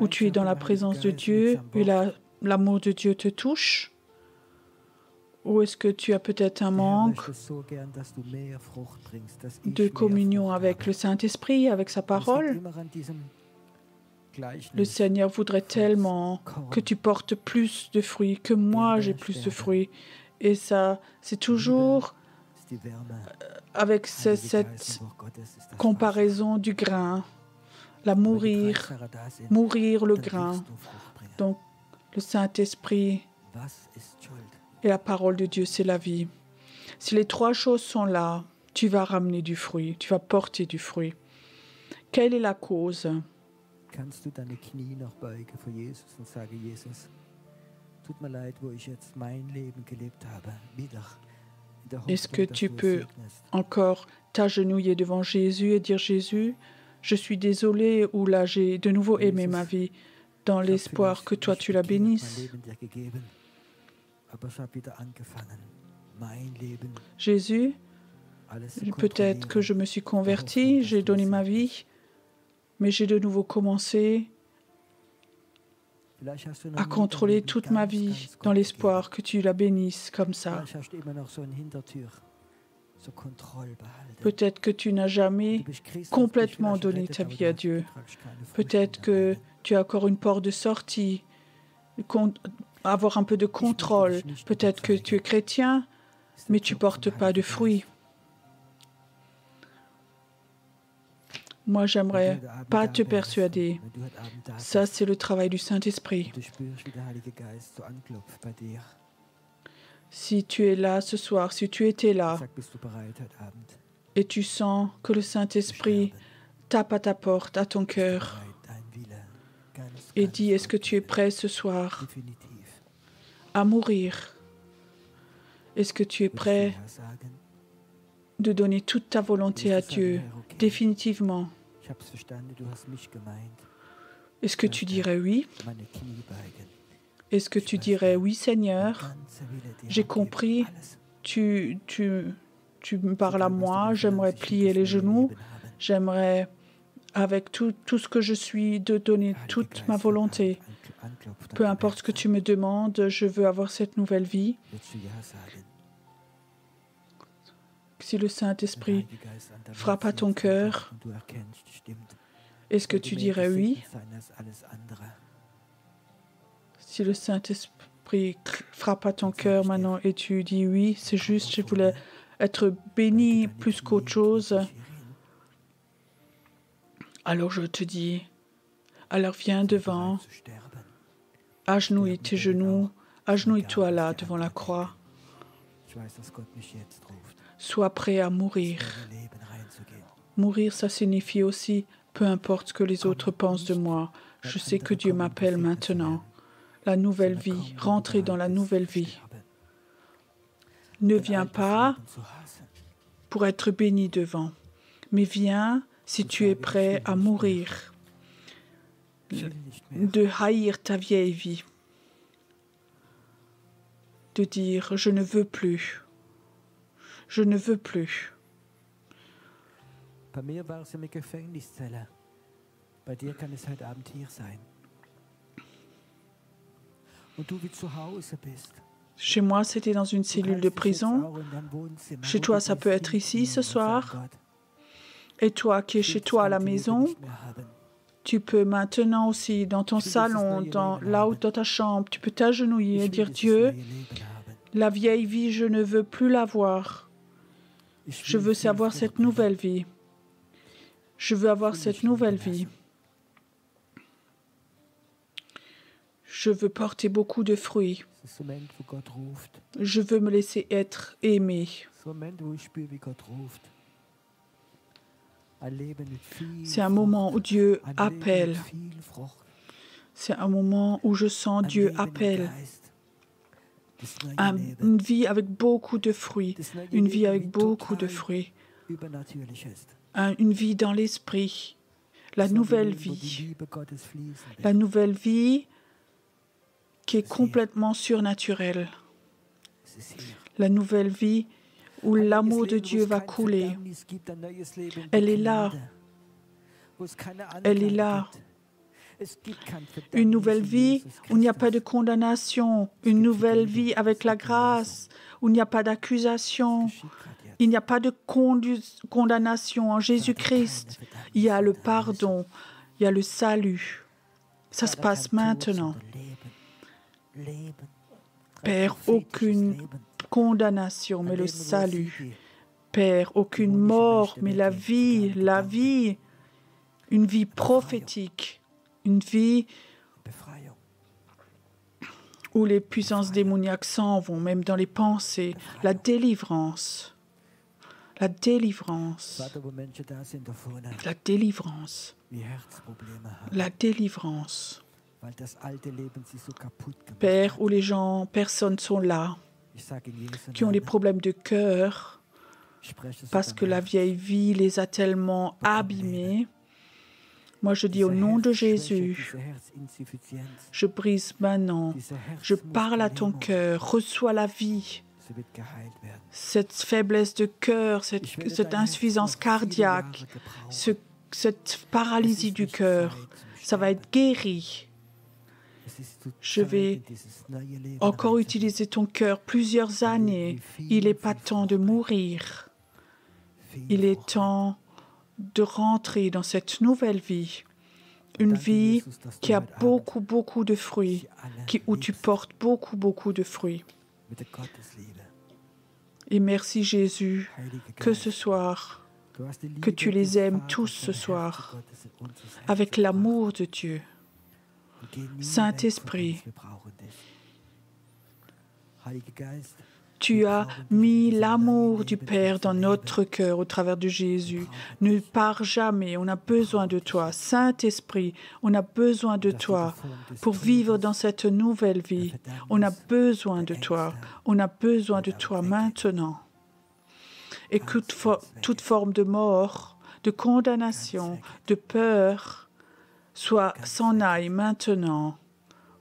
où tu es dans la présence de Dieu et l'amour de Dieu te touche? Ou est-ce que tu as peut-être un manque de communion avec le Saint-Esprit, avec sa parole? Le Seigneur voudrait tellement que tu portes plus de fruits, que moi j'ai plus de fruits. Et ça, c'est toujours avec cette comparaison du grain, mourir le grain. Donc, le Saint-Esprit et la parole de Dieu, c'est la vie. Si les trois choses sont là, tu vas ramener du fruit, tu vas porter du fruit. Quelle est la cause? Kannst du deine Knie noch beugen vor Jesus und sagen, Jesus, tut mir leid, wo ich jetzt mein Leben gelebt habe, wieder. Est-ce que tu peux encore t'agenouiller devant Jésus et dire, Jésus, je suis désolé, ou là j'ai de nouveau aimé ma vie dans l'espoir que toi tu la bénisses? Jésus, peut-être que je me suis converti, j'ai donné ma vie, mais j'ai de nouveau commencé à contrôler toute ma vie dans l'espoir que tu la bénisses comme ça. Peut-être que tu n'as jamais complètement donné ta vie à Dieu. Peut-être que tu as encore une porte de sortie, avoir un peu de contrôle. Peut-être que tu es chrétien, mais tu ne portes pas de fruits. Moi, j'aimerais pas te persuader. Ça, c'est le travail du Saint-Esprit. Si tu es là ce soir, si tu étais là, et tu sens que le Saint-Esprit tape à ta porte, à ton cœur, et dit, est-ce que tu es prêt ce soir à mourir? Est-ce que tu es prêt de donner toute ta volonté à Dieu, définitivement? Est-ce que tu dirais oui? Est-ce que tu dirais oui, Seigneur? J'ai compris, tu me parles à moi, j'aimerais plier les genoux, j'aimerais, avec tout ce que je suis, de donner toute ma volonté. Peu importe ce que tu me demandes, je veux avoir cette nouvelle vie. Si le Saint-Esprit frappe à ton cœur, est-ce que tu dirais oui? Si le Saint-Esprit frappe à ton cœur maintenant et tu dis oui, c'est juste, je voulais être béni plus qu'autre chose, alors je te dis, alors viens devant, agenouille tes genoux, agenouille-toi là devant la croix. Sois prêt à mourir. Mourir, ça signifie aussi, peu importe ce que les autres pensent de moi, je sais que Dieu m'appelle maintenant. La nouvelle vie, rentrer dans la nouvelle vie. Ne viens pas pour être béni devant, mais viens si tu es prêt à mourir, de haïr ta vieille vie, de dire je ne veux plus. Je ne veux plus. Bei mir war es eine Gefängniszelle. Bei dir kann es heute Abend hier sein. Und du wie zu Hause bist. Chez moi, c'était dans une cellule de prison. Chez toi, ça peut être ici ce soir. Et toi qui es chez toi à la maison, tu peux maintenant aussi dans ton salon, dans ta chambre, tu peux t'agenouiller et dire Dieu, La vieille vie, je ne veux plus la voir. Je veux savoir cette nouvelle vie. Je veux avoir cette nouvelle vie. Je veux porter beaucoup de fruits. Es ist so ein Moment, wo Gott ruft. Je veux me laisser être aimé. So ein Moment, wo ich spüre, wie Gott ruft. Ein Leben mit viel C'est un moment où Dieu Frucht. Ein Leben appelle. mit viel Frucht. C'est un moment où je sens Ein Dieu Leben im appelle. Geist. Das neue Leben, Une vie avec beaucoup de fruits. das neue Une vie Leben, avec wie beaucoup de total fruits. übernatürlich ist. Une vie dans l'esprit. La Das neue nouvelle Leben, wo die vie. Liebe Gottes fließen wird. La nouvelle vie qui est complètement surnaturelle. Es ist hier. La nouvelle vie où Ein neues l'amour de Leben, wo Dieu es va kein couler. Verdammnis gibt, ein neues Leben der Elle est là. Gnade, wo es keine Elle est Anklage là. gibt. Es gibt kein Verdammnis Une nouvelle in vie Jesus où il n'y a pas de Christus. condamnation. Une nouvelle vie avec la grâce où il n'y a pas d'accusation. Geschieht gerade jetzt. Il n'y a pas de condamnation en Jésus-Christ. Il y a le pardon. Il y a le salut. Ça se Vater, passe kein Tod, maintenant. sondern Leben. Leben. Père, Prophetisches aucune Leben. condamnation, Ein mais le Leben, wo er salut. sieht, wie Père, aucune mort, mais la vie, une vie prophétique, une vie Befreiung. où les puissances démoniaques s'en vont, même dans les pensées, la délivrance. La délivrance. Vater, wo Menschen da sind da vorne, La délivrance. die Herzprobleme haben, La délivrance. weil das alte Leben sie so kaputt gemacht Père, hat. où les gens, personnes sont là, Ich sage in Jesu qui ont des Namen, problèmes de cœur, ich spreche es parce über que la Herz. vieille vie les a tellement abîmés. Moi, je dis au Diese nom de Herzschwäche, Jésus, diese Herzinsuffizienz, je brise maintenant. diese Je parle à ton Herzmuskellähmung, cœur. Reçois la vie. sie wird geheilt werden. Cette faiblesse de cœur, cette, Ich werde cette dein Herz insuffisance noch viele cardiaque, Jahre gebrauchen. cette paralysie du cœur, ça va être guéri. Es ist zur Je Zeit, vais in dieses neue Leben encore reinzugehen. utiliser ton cœur plusieurs années. Il est pas temps de mourir. Viel Il est Frucht. temps de rentrer dans cette nouvelle vie. Une Danke, vie Jesus, dass du qui a heute Abend beaucoup, beaucoup de fruits, sie alle où tu liebst portes beaucoup, beaucoup de fruits. mit der Gottesliebe. Et merci Jésus Heiliger que Geist, ce soir, du hast die que Liebe tu les des aimes Vaters tous vom ce soir, Herzen Gottes in unser Herz avec gebracht. l'amour de Dieu. Wir gehen nie Saint-Esprit, weg von uns, wir brauchen dich. Heiliger Geist, Tu as mis l'amour du Père dans notre cœur au travers de Jésus. Ne pars jamais, on a besoin de toi. Saint-Esprit, on a besoin de toi pour vivre dans cette nouvelle vie. On a besoin de toi. On a besoin de toi maintenant. Et que toute forme de mort, de condamnation, de peur, s'en aille maintenant,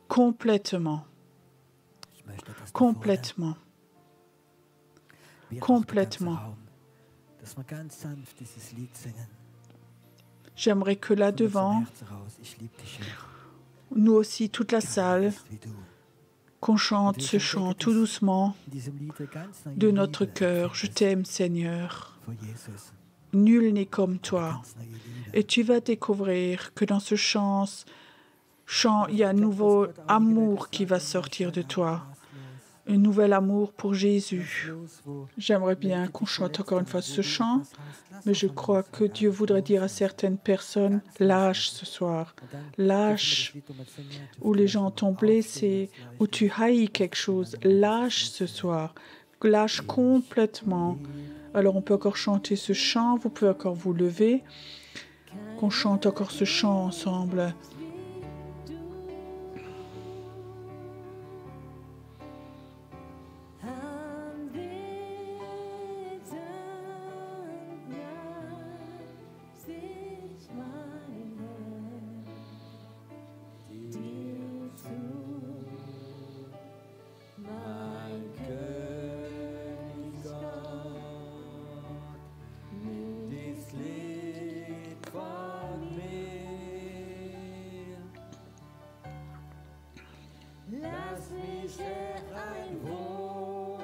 complètement, ich möchte, dass du complètement. wir Complètement. auch der ganze Raum, dass wir ganz sanft dieses Lied singen. J'aimerais que là Von unserem devant, Herzen raus, ich liebe dich, Herr. nous aussi, toute la Keiner salle, ist wie du. qu'on chante ce chant tout doucement In diesem Lied eine ganz neue de notre Liebe cœur. Je empfindest t'aime, Seigneur. vor Jesus. Nul n'est comme toi. Ganz neue Liebe. Et tu vas découvrir que dans ce chant, il y a un nouveau amour qui va sortir de toi. Un nouvel amour pour Jésus. J'aimerais bien qu'on chante encore une fois ce chant, mais je crois que Dieu voudrait dire à certaines personnes, lâche ce soir, lâche où les gens t'ont blessé, où tu haïs quelque chose, lâche ce soir, lâche complètement. Alors on peut encore chanter ce chant, vous pouvez encore vous lever, qu'on chante encore ce chant ensemble. Lass mich ein Wohlklang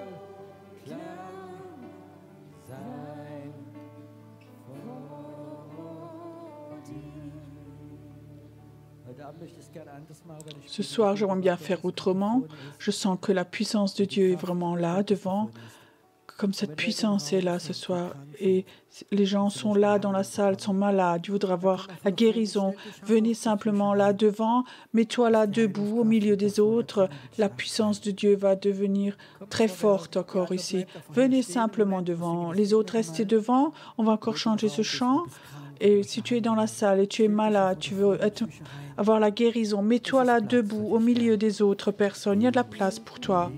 sein vor dir. Ce soir, j'aimerais bien faire autrement. Je sens que la puissance de Dieu est vraiment là, devant. Comme cette puissance est là ce soir. Et les gens sont là dans la salle, sont malades. Tu voudrais avoir la guérison. Venez simplement là devant. Mets-toi là debout au milieu des autres. La puissance de Dieu va devenir très forte encore ici. Venez simplement devant. Les autres, restez devant. On va encore changer ce chant. Et si tu es dans la salle et tu es malade, tu veux avoir la guérison, mets-toi là debout au milieu des autres personnes. Il y a de la place pour toi.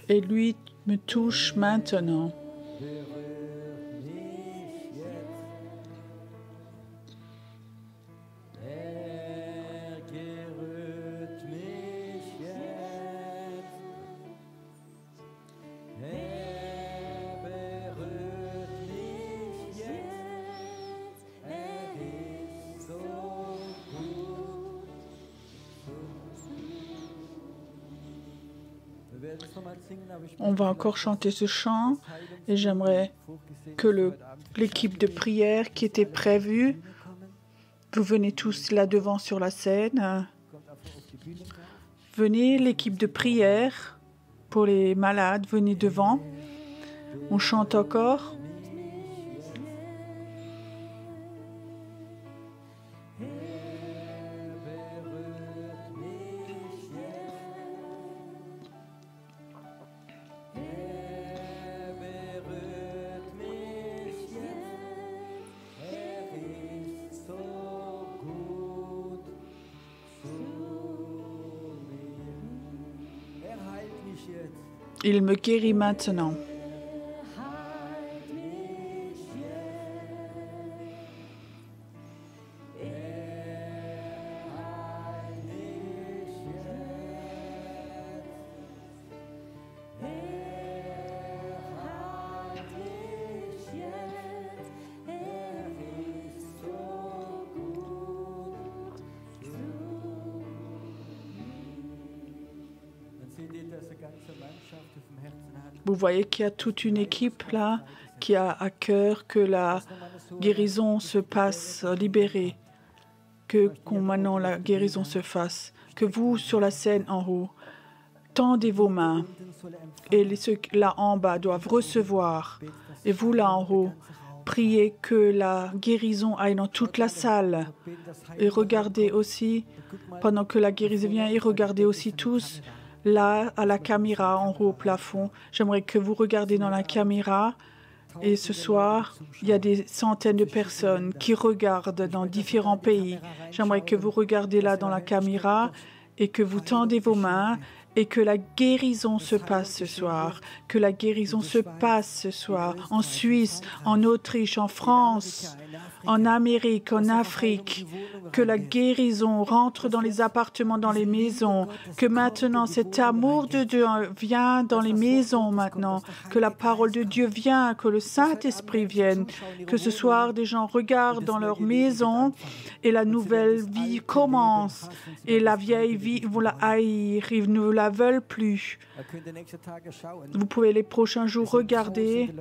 Et lui me touche maintenant. On va encore chanter ce chant et j'aimerais que l'équipe de prière qui était prévue, vous venez tous là devant sur la scène. Venez, l'équipe de prière pour les malades, venez devant. On chante encore. Il me guérit maintenant. Vous voyez qu'il y a toute une équipe là qui a à cœur que la guérison se passe libérée, que maintenant la guérison se fasse, que vous sur la scène en haut, tendez vos mains et ceux là en bas doivent recevoir et vous là en haut, priez que la guérison aille dans toute la salle et regardez aussi, pendant que la guérison vient, et regardez aussi tous là, à la caméra, en haut au plafond. J'aimerais que vous regardiez dans la caméra. Et ce soir, il y a des centaines de personnes qui regardent dans différents pays. J'aimerais que vous regardiez là dans la caméra et que vous tendez vos mains et que la guérison se passe ce soir. Que la guérison se passe ce soir en Suisse, en Autriche, en France, en Amérique, en Afrique. Que la guérison rentre dans les appartements, dans les maisons. Que maintenant cet amour de Dieu vient dans les maisons maintenant. Que la parole de Dieu vient, que le Saint-Esprit vienne. Que ce soir des gens regardent dans leur maison et la nouvelle vie commence. Et la vieille vie, vous la haïr, vous la la veulent plus. Vous pouvez les prochains jours regarder.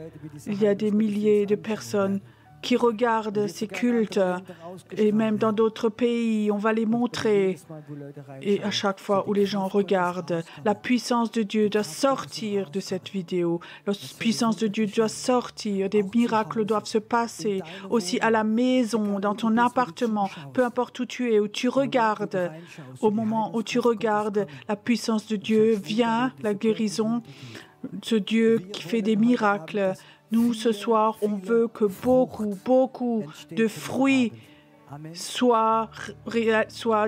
Il y a des milliers de personnes qui regardent ces cultes et même dans d'autres pays, on va les montrer. Et à chaque fois où les gens regardent, la puissance de Dieu doit sortir de cette vidéo. La puissance de Dieu doit sortir. Des miracles doivent se passer aussi à la maison, dans ton appartement, peu importe où tu es, où tu regardes. Au moment où tu regardes, la puissance de Dieu vient, la guérison, ce Dieu qui fait des miracles. Nous, ce soir, on veut que beaucoup de fruits soient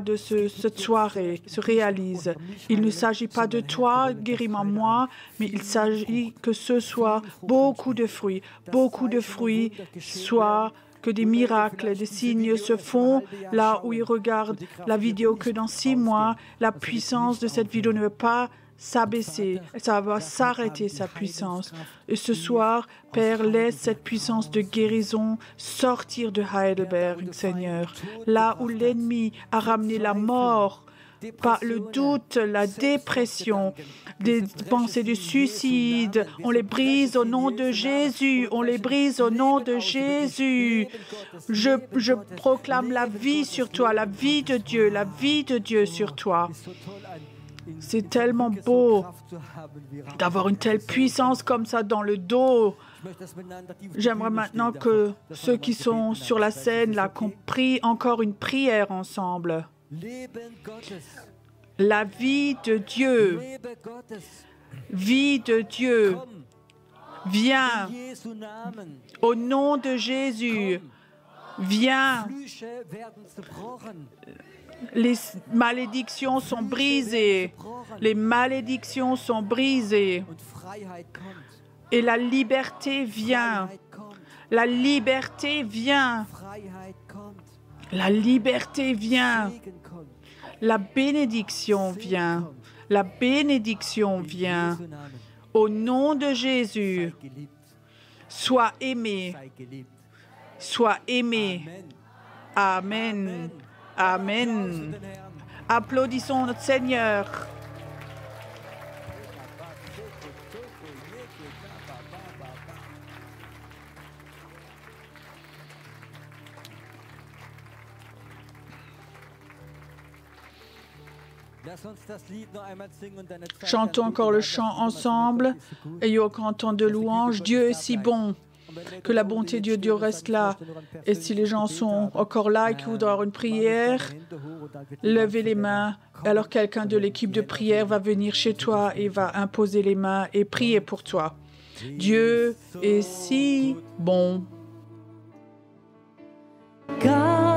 de cette soirée, se réalisent. Il ne s'agit pas de toi, guéris-moi moi, mais il s'agit que ce soit beaucoup de fruits, soit que des miracles, des signes se font là où ils regardent la vidéo, que dans 6 mois, la puissance de cette vidéo ne va pas s'abaisser, ça va s'arrêter sa puissance. Et ce soir, Père, laisse cette puissance de guérison sortir de Heidelberg, Seigneur. Là où l'ennemi a ramené la mort, par le doute, la dépression, des pensées de suicide, on les brise au nom de Jésus, on les brise au nom de Jésus. Je proclame la vie sur toi, la vie de Dieu sur toi. C'est tellement beau d'avoir une telle puissance comme ça dans le dos. J'aimerais maintenant que ceux qui sont sur la scène là, qu'on prie encore une prière ensemble. La vie de Dieu, viens au nom de Jésus, viens. Les malédictions sont brisées. Les malédictions sont brisées. Et la liberté vient. La liberté vient. La liberté vient. La bénédiction vient. La bénédiction vient. Au nom de Jésus, sois aimé. Sois aimé. Amen. Amen. Applaudissons notre Seigneur. Chantons encore le chant ensemble. Ayons encore un temps de louange. Dieu est si bon. Que la bonté de Dieu reste là. Et si les gens sont encore là et qui voudraient avoir une prière, levez les mains. Alors quelqu'un de l'équipe de prière va venir chez toi et va imposer les mains et prier pour toi. Dieu est si bon. God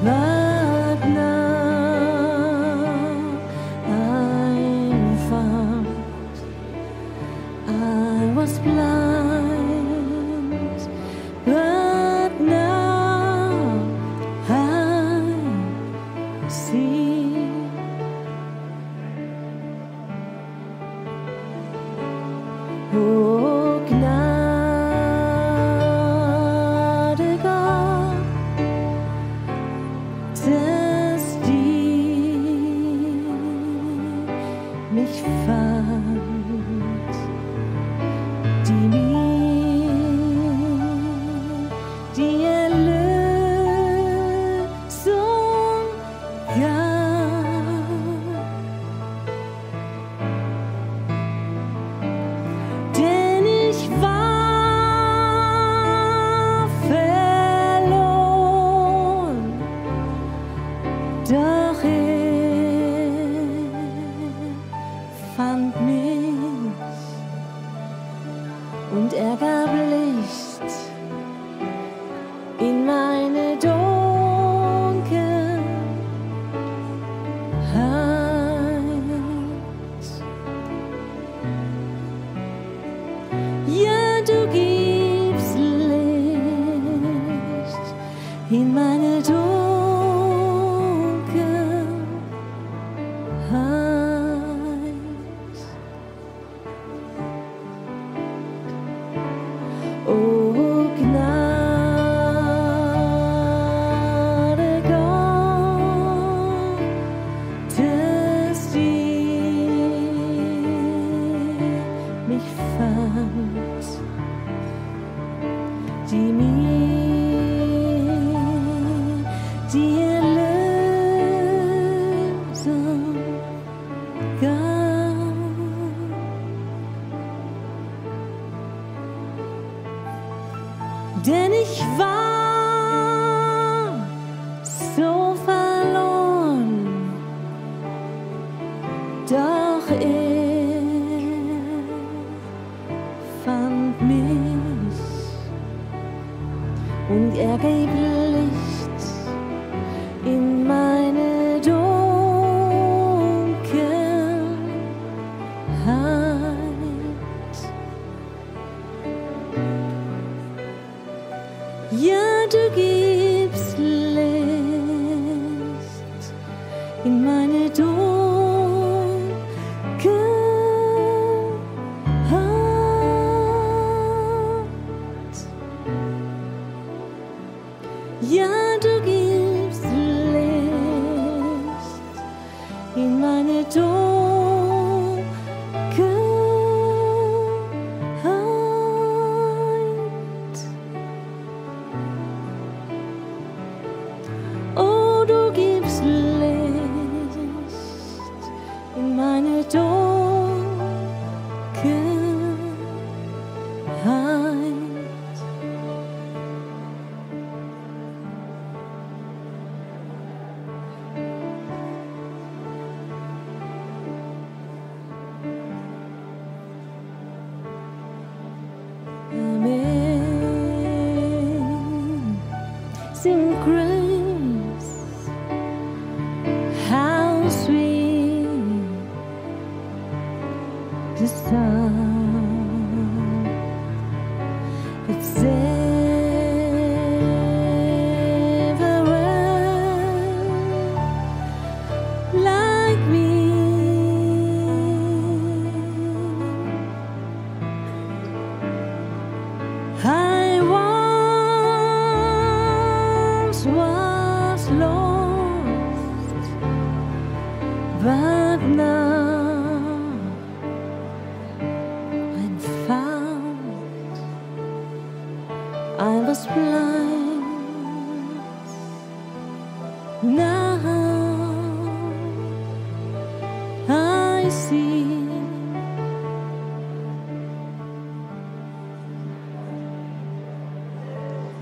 but now I'm found. I was blind, but now I see. Oh, Gnade Gott, dass die mich fand, die mir die Erlösung gab. Denn ich war verloren, doch fand mich und gab Licht in meine Dunkelheit. Ja, du gibst Licht in meine Dunkelheit. Oh, Gnade Gott, dass die mich fand, die mir die Erlösung gab. Denn ich war so verloren, doch fand mich und gab Licht in meine Dunkelheit. Ja, du gibst Licht in meine Dunkelheit. Ja, du gibst Licht in meine Dunkelheit. Oh, du gibst Licht in meine Dunkelheit. Amazing grace, how sweet the sound that saved a wretch like me. I once was lost, but now I'm found. I was blind, now I see.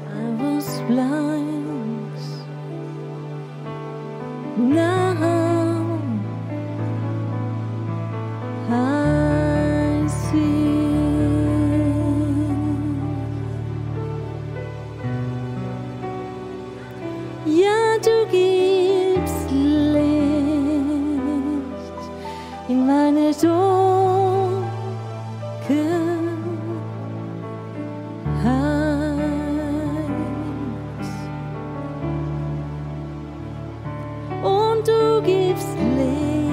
I was blind, now I see. Ja, du gibst Licht in meine Dunkelheit. Und du gibst Leben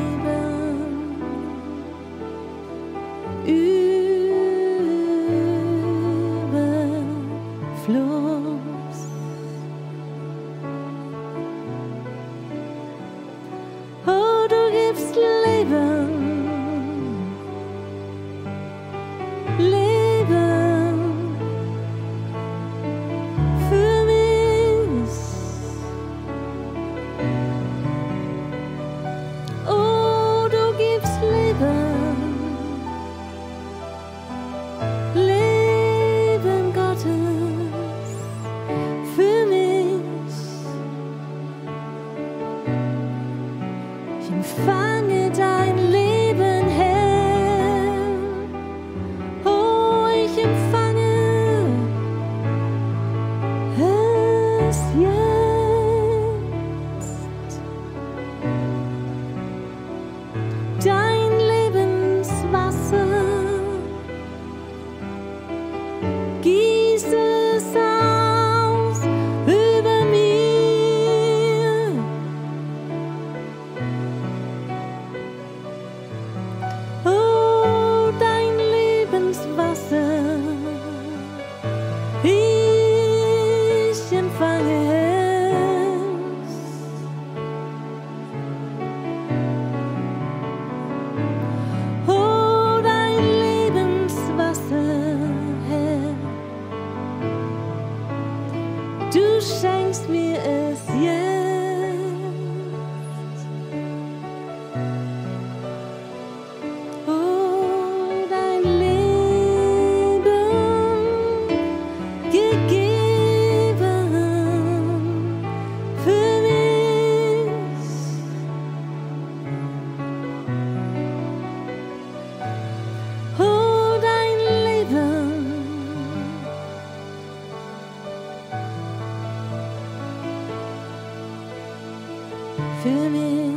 Überfluss. Oh, du gibst Leben, Leben für mich. Oh, du gibst Leben, Leben Gottes für mich. Ich empfange dein Leben, Herr. Oh, ich empfange es jetzt. Dein Lebenswasser, gieß es aus über mir. Oh, dein Lebenswasser, ich empfange es. Oh, dein Lebenswasser, Herr, du schenkst mir es jetzt. Oh, dein Leben gegeben für mich. Oh, dein Leben für mich.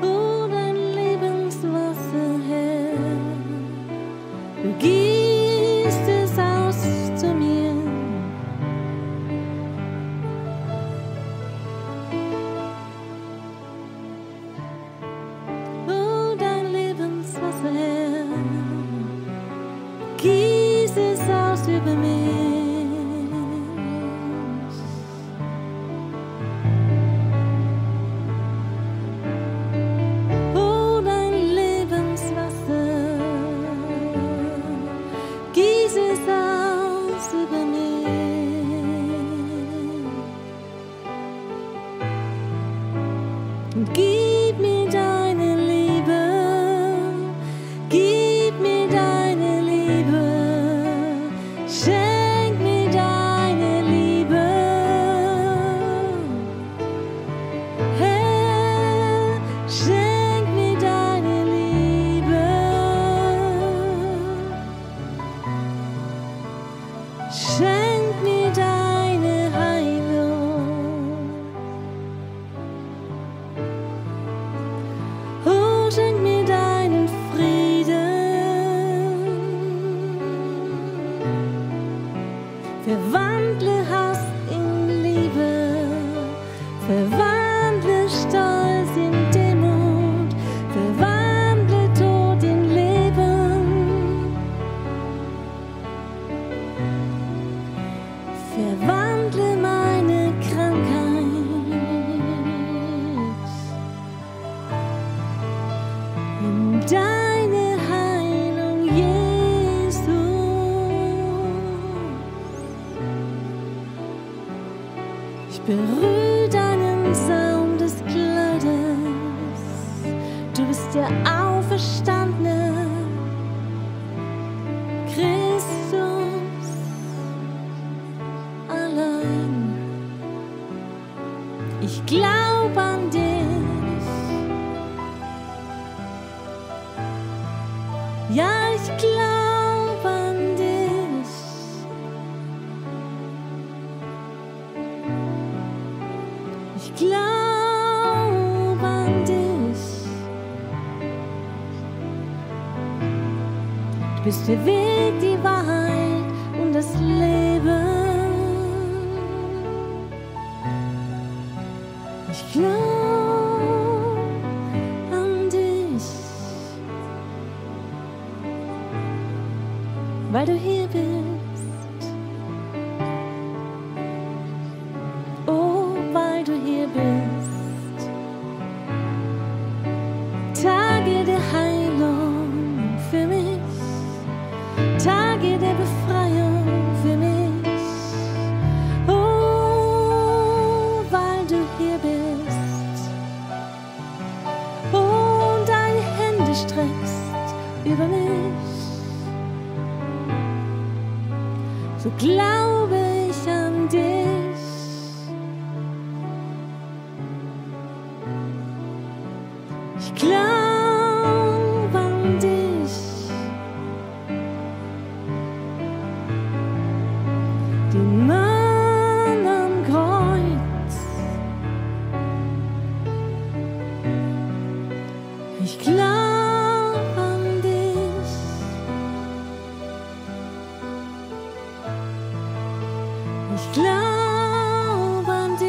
Oh, dein Lebenswasser, Herr, du gießt es aus zu mir. Oh, dein Lebenswasser, Herr, gieß es aus über mich. Oh, dein Lebenswasser, gieß es aus über mich. Und gib mir deine Liebe, gib mir deine Liebe, schenk mir deine Liebe. Herr, schenk mir deine Liebe, schenk mir deine Heilung. Oh, schenk mir deinen Frieden, verwandle Hass in Liebe, verwandle Stolz in Demut, verwandle Tod in Leben, verwandle meine Krankheit in deine Heilung, Jesus. Ich berühre deinen Saum des Kleides, du bist der Auferstandene Christus allein. Ich glaub an dich. Ja, ich glaub an dich. Ich glaub an dich. Du bist der Weg, die Wahrheit und das Leben. Ich glaub an dich, weil du hier bist. Oh, weil du hier bist. Tage der Heilung für mich, Tage der Befreiung für mich. Oh, weil du hier bist. Oh, und deine Hände streckst über mich. So glaube ich an dich. Ich glaube an dich. Den Mann am Kreuz. Ich glaube an dich. Ich glaube an dich.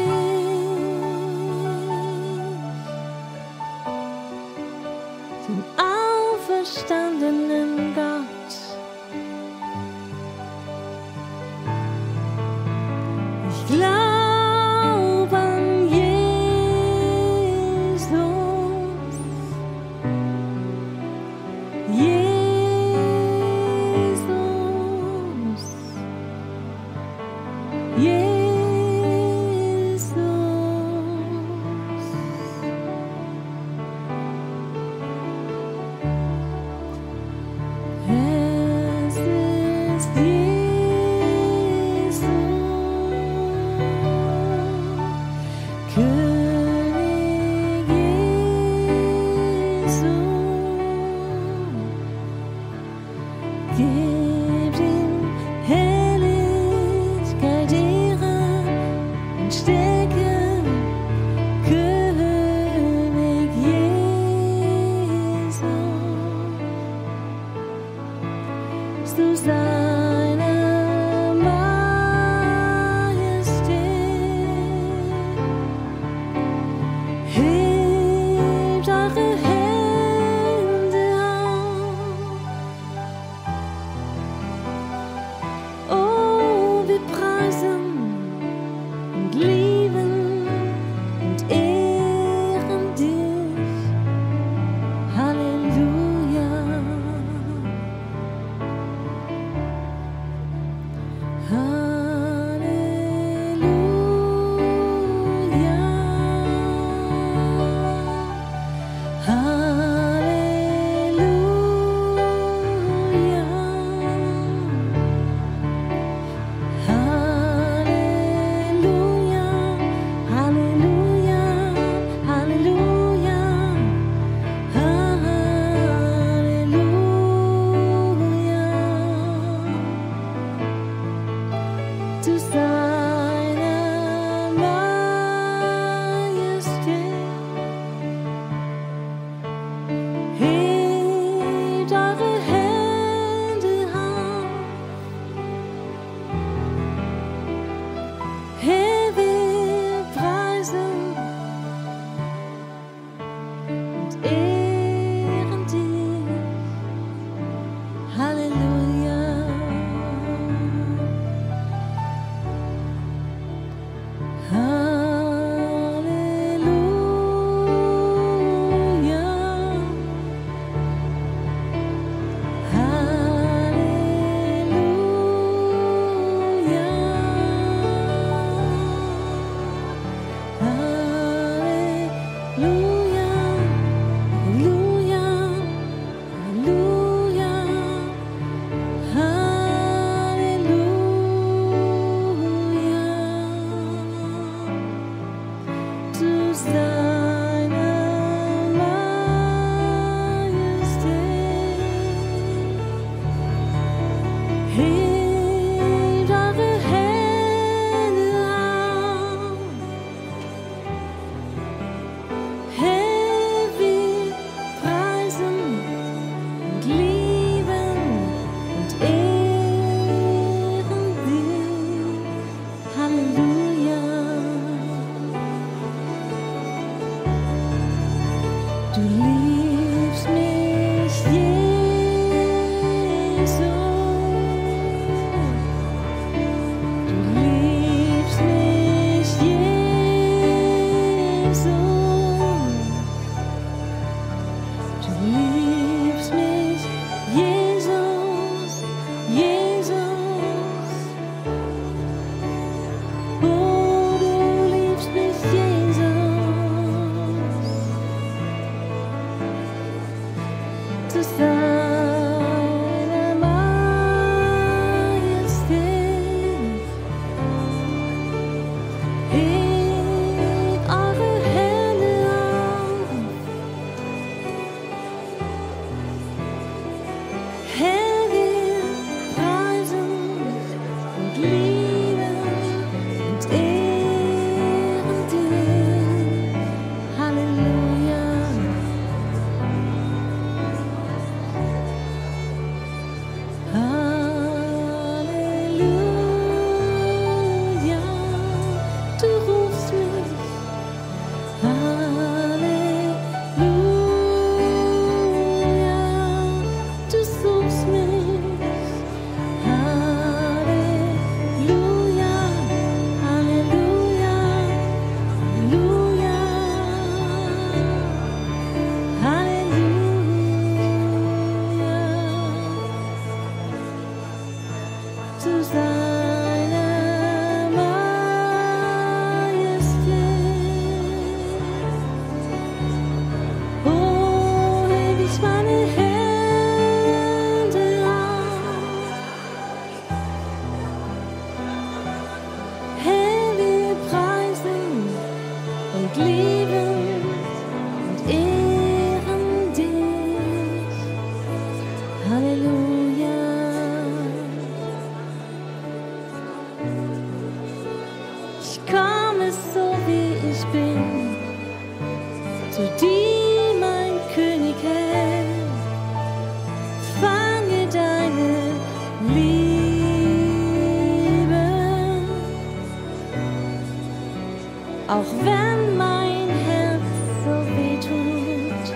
Auch wenn mein Herz so weh tut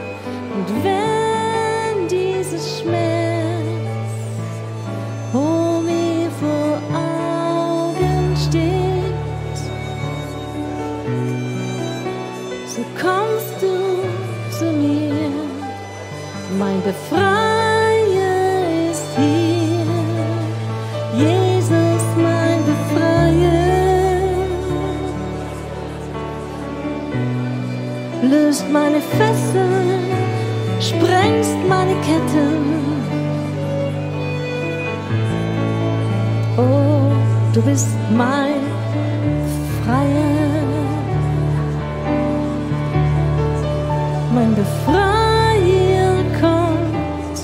und wenn dieses Schmerz mir vor Augen steht, so kommst du zu mir, mein Befreier ist hier, Jesus, mein Befreier. Löst meine Fesseln, sprengst meine Ketten. Oh, du bist mein Freier, mein Befreier kommt.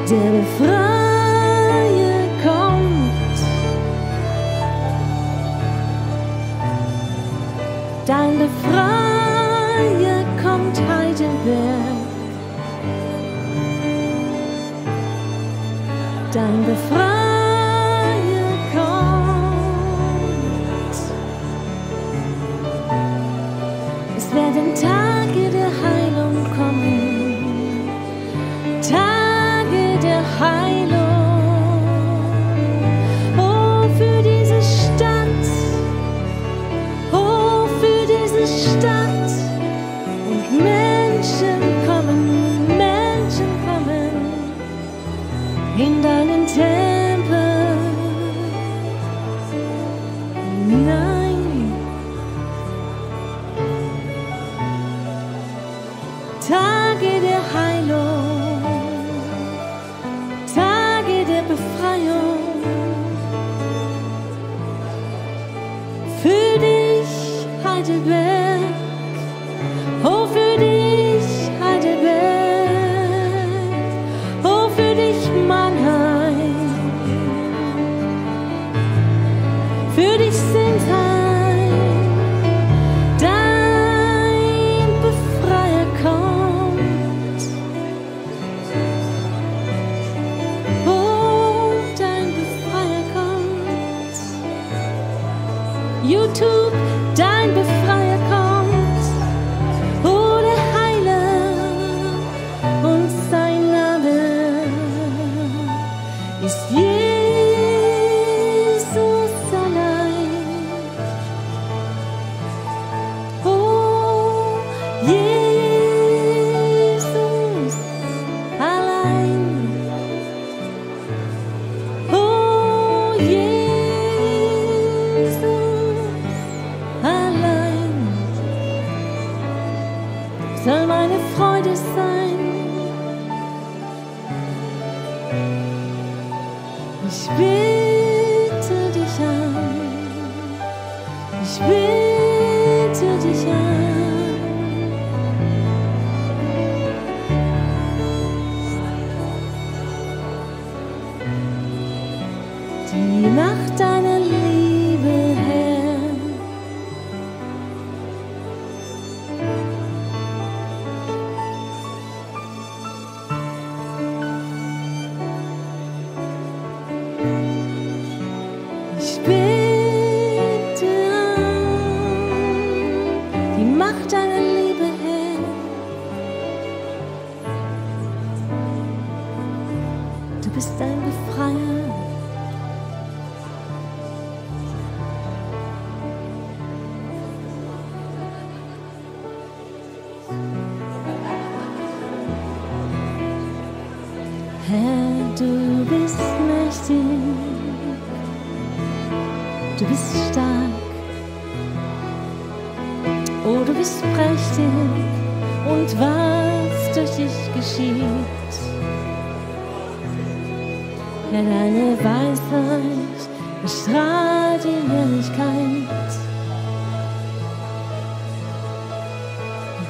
Der Befreier kommt. Dein Befreier kommt, Heidelberg. Dein Befreier kommt. Es werden Tage der Heilung kommen. Tage der Heilung. Oh, für diese Stadt. Oh, für diese Stadt. Und Menschen kommen in deinen Tempel. Für dich, Heidelberg, oh für dich, Heidelberg, oh für dich, Mannheim, für dich, Sintheim, dein Befreier kommt, oh, dein Befreier kommt, YouTube, dein Befreier kommt, oh, der Heiler, und sein Name ist Jesus allein. Oh, Jesus allein. Oh, Jesus allein soll meine Freude sein. Ich bete dich an, ich bete dich an. Die Macht deiner Liebe, Herr, ich bete an, die Macht deiner Liebe, Herr. Du bist ein Befreier. Herr, du bist mächtig, du bist stark, oh, du bist prächtig und was durch dich geschieht. Herr, deine Weisheit bestrahlt die Herrlichkeit,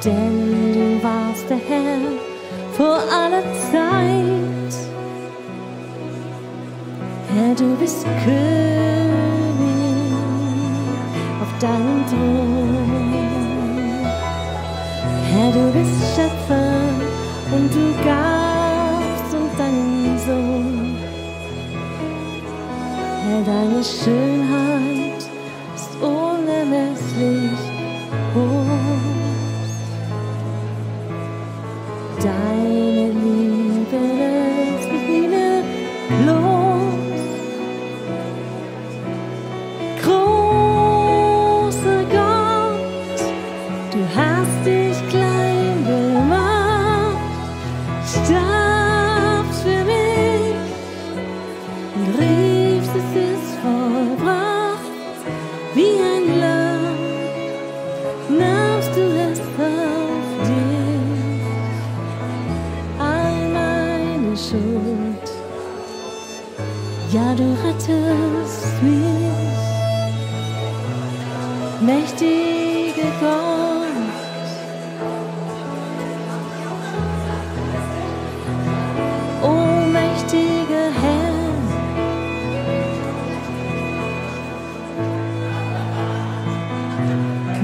denn du warst der Herr vor aller Zeit. Herr, du bist König auf deinem Thron. Herr, du bist Schöpfer und du gabst uns deinen Sohn. Herr, deine Schönheit ist unermesslich groß. Deine Liebe lässt mich nie mehr los. Großer Gott, du hast dich klein gemacht, starbst für mich und riefst, es ist vollbracht. Wie ein Lamm nahmst du es auf dich, all meine Schuld. Ja, du rettest mich, mächtiger Gott. Oh, mächtiger Herr,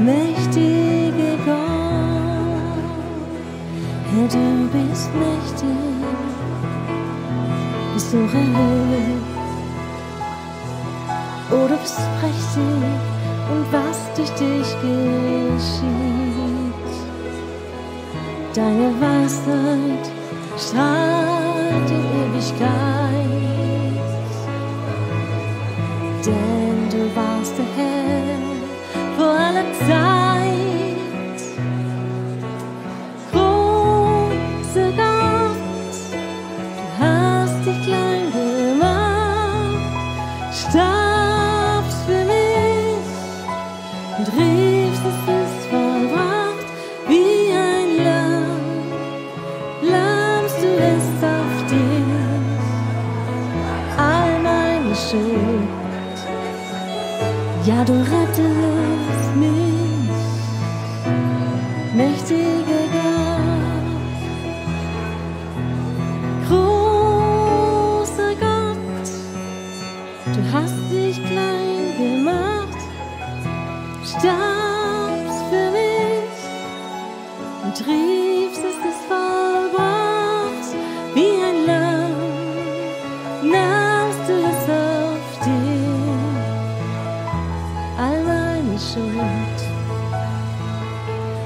mächtiger Gott. Herr, du bist mächtig, bist so erhöht. Oh, du bist prächtig und was durch dich geschieht. Deine Weisheit strahlt in Ewigkeit, denn du warst der Herr vor aller Zeit. Großer Gott, du hast dich klein gemacht, starbst für mich und riefst, es ist vollbracht. Wie ein Lamm lahmst du es auf dich, all meine Schuld. Ja, du rettest mich, mächtiger Gott, großer Gott, du hast dich klein gemacht, starbst für mich und riefst, es ist vollbracht, wie ein Lamm, nahmst du es auf dich, all meine Schuld,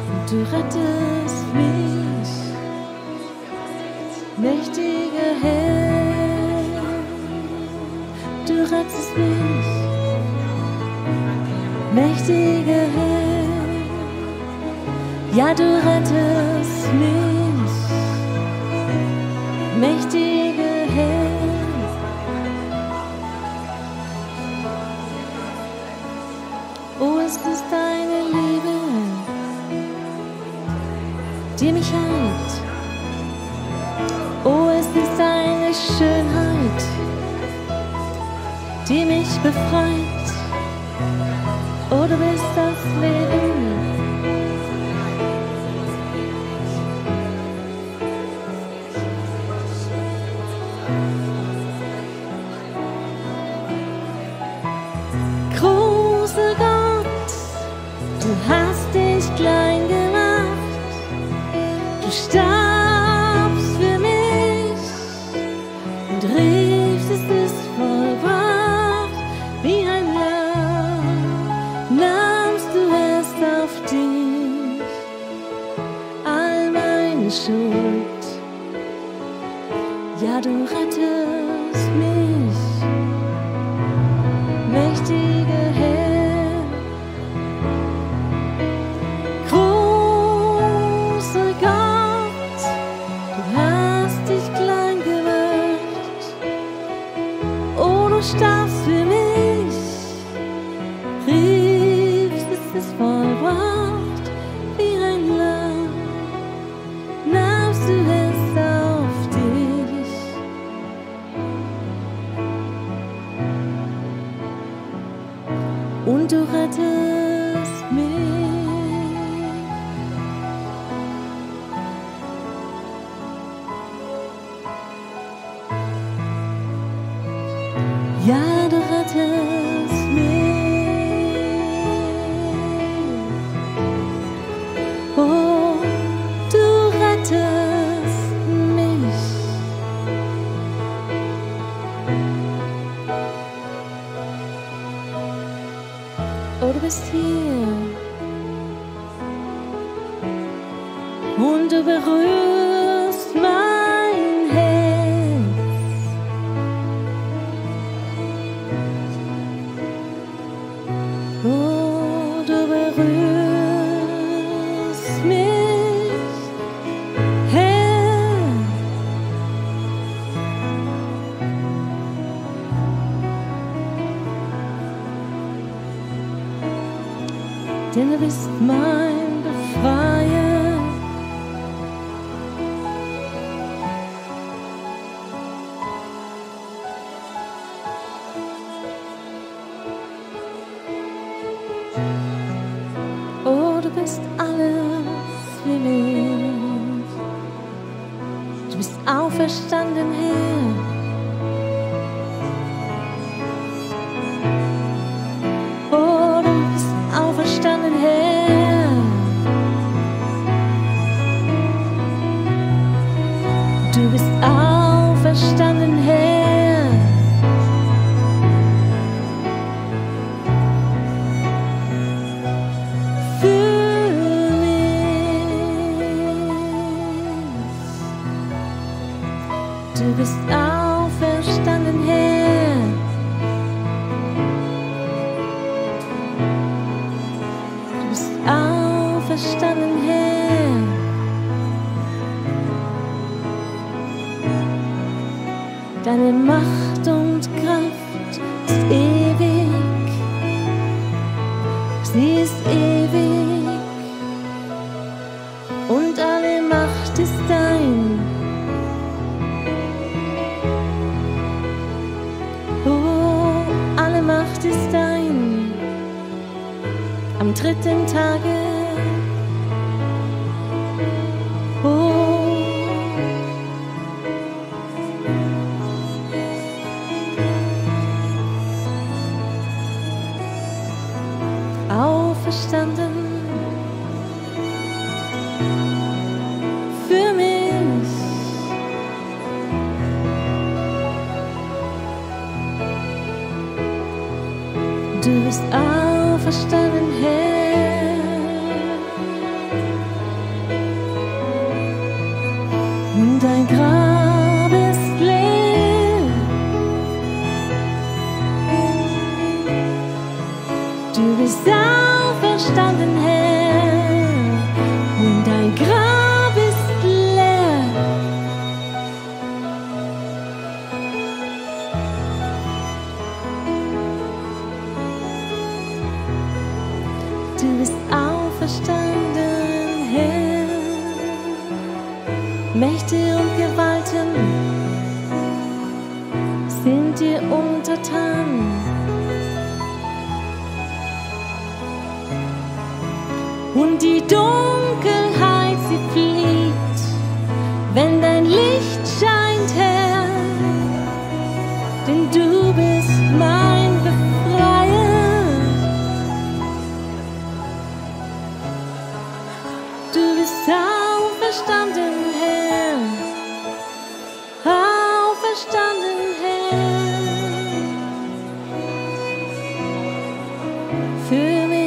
und du rettest mich, mächtiger Herr, du rettest mich, mächtiger Herr, ja, du rettest mich, mächtiger Herr. Oh, es ist deine Liebe, die mich heilt. Oh, es ist deine Schönheit, die mich befreit. Oh, du bist das Leben. Großer Gott, du hast dich klein gemacht, du starbst für mich und riefst, es ist vollbracht, wie ein Lamm, nahmst du es auf dich, all meine Schuld, ja, du rettest mich, mächtiger Herr, großer Gott, du hast dich klein gemacht, oh, du starbst für mich, riefst, es ist vollbracht, wie ein Lamm, nahmst du es auf dich. Und du rettest mich. Ja, du rettest mich. Oh, du rettest mich. Oh, du bist hier und du berührst mein Herz. Oh, du berührst mich, Herr. Denn du bist mein Befreier. Oh, du bist alles für mich. Du bist auferstanden, Herr. Oh, du bist auferstanden, Herr. Du bist auferstanden, Herr. Für mich. Du bist auferstanden, Herr. Du bist auferstanden, Herr. Deine Macht und Kraft ist ewig. Sie ist ewig. Und alle Macht ist dein. Oh, alle Macht ist dein. am dritten Tage. Oh, auferstanden für mich. Du bist auferstanden, Herr, und dein Grab ist leer. Du bist auferstanden, Herr, und dein Grab ist leer. Du bist auferstanden, Herr. Mächte und Gewalten sind dir untertan. Und die Dunkelheit, sie flieht, wenn dein Licht scheint, Herr. Denn du bist mein Befreier. Du bist auferstanden, Herr. Auferstanden, Herr. Für mich.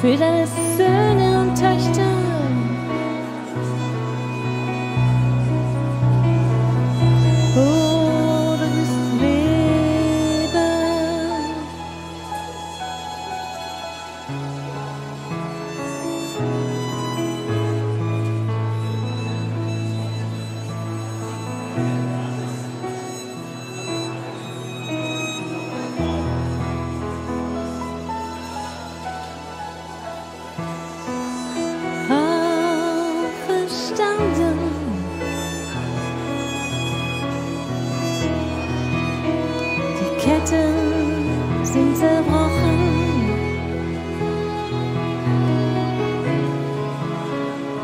Für deine Söhne und Töchter. Oh, du bist Leben. Auferstanden. Die Ketten sind zerbrochen.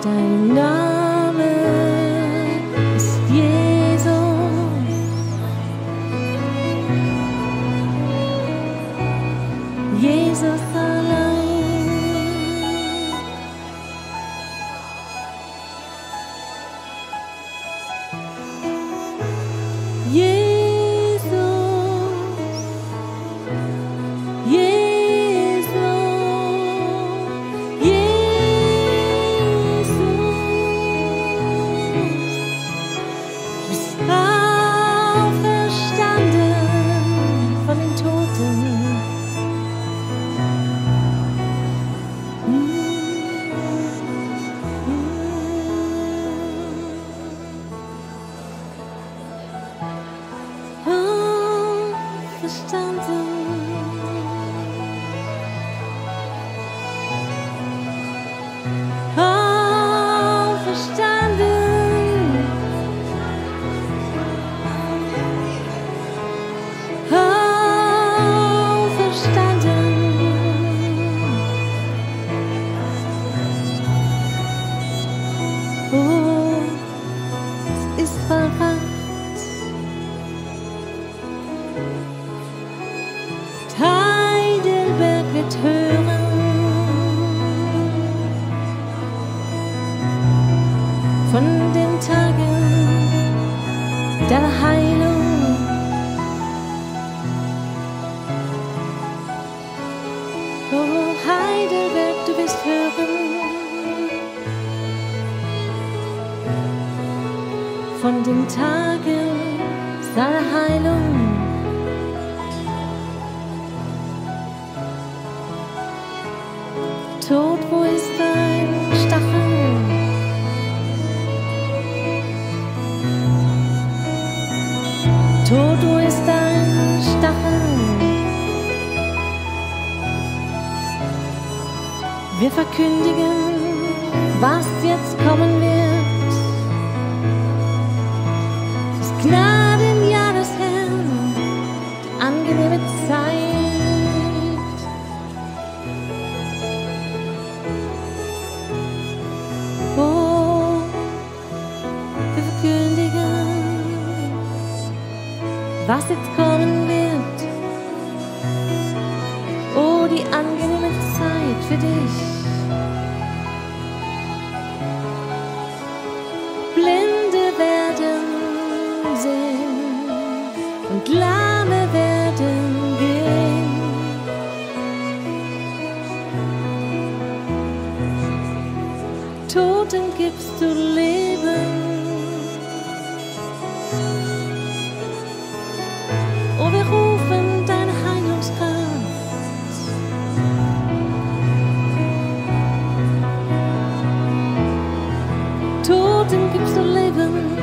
Dein Name ist Jesus. Jesus allein. Jesus, Jesus, Jesus, du bist auferstanden von den Toten. Auferstanden. Auferstanden. Auferstanden. Oh, es ist vollbracht. Heidelberg wird hören von den Tagen deiner Heilung. Oh, Heidelberg, du wirst hören von den Tagen seiner Heilung. Tod, wo ist dein Stachel? Tod, wo ist dein Stachel? Wir verkündigen, was jetzt kommen wird. Das Gnadenjahr des Herrn was jetzt kommen wird. Oh, die angenehme Zeit für dich. Blinde werden sehen und Lahme werden gehen. Toten gibst du Leben. Oh, wir rufen deine Heilungskraft. Toten gibst du Leben.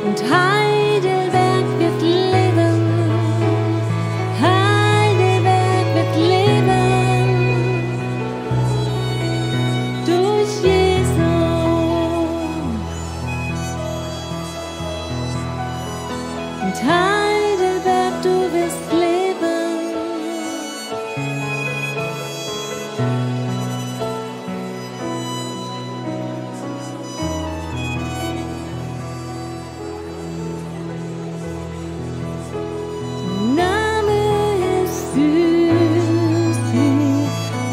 Und Heidelberg wird leben. Heidelberg wird leben. Durch Jesus. Und Heidelberg, du wirst leben. Dein Name ist süß wie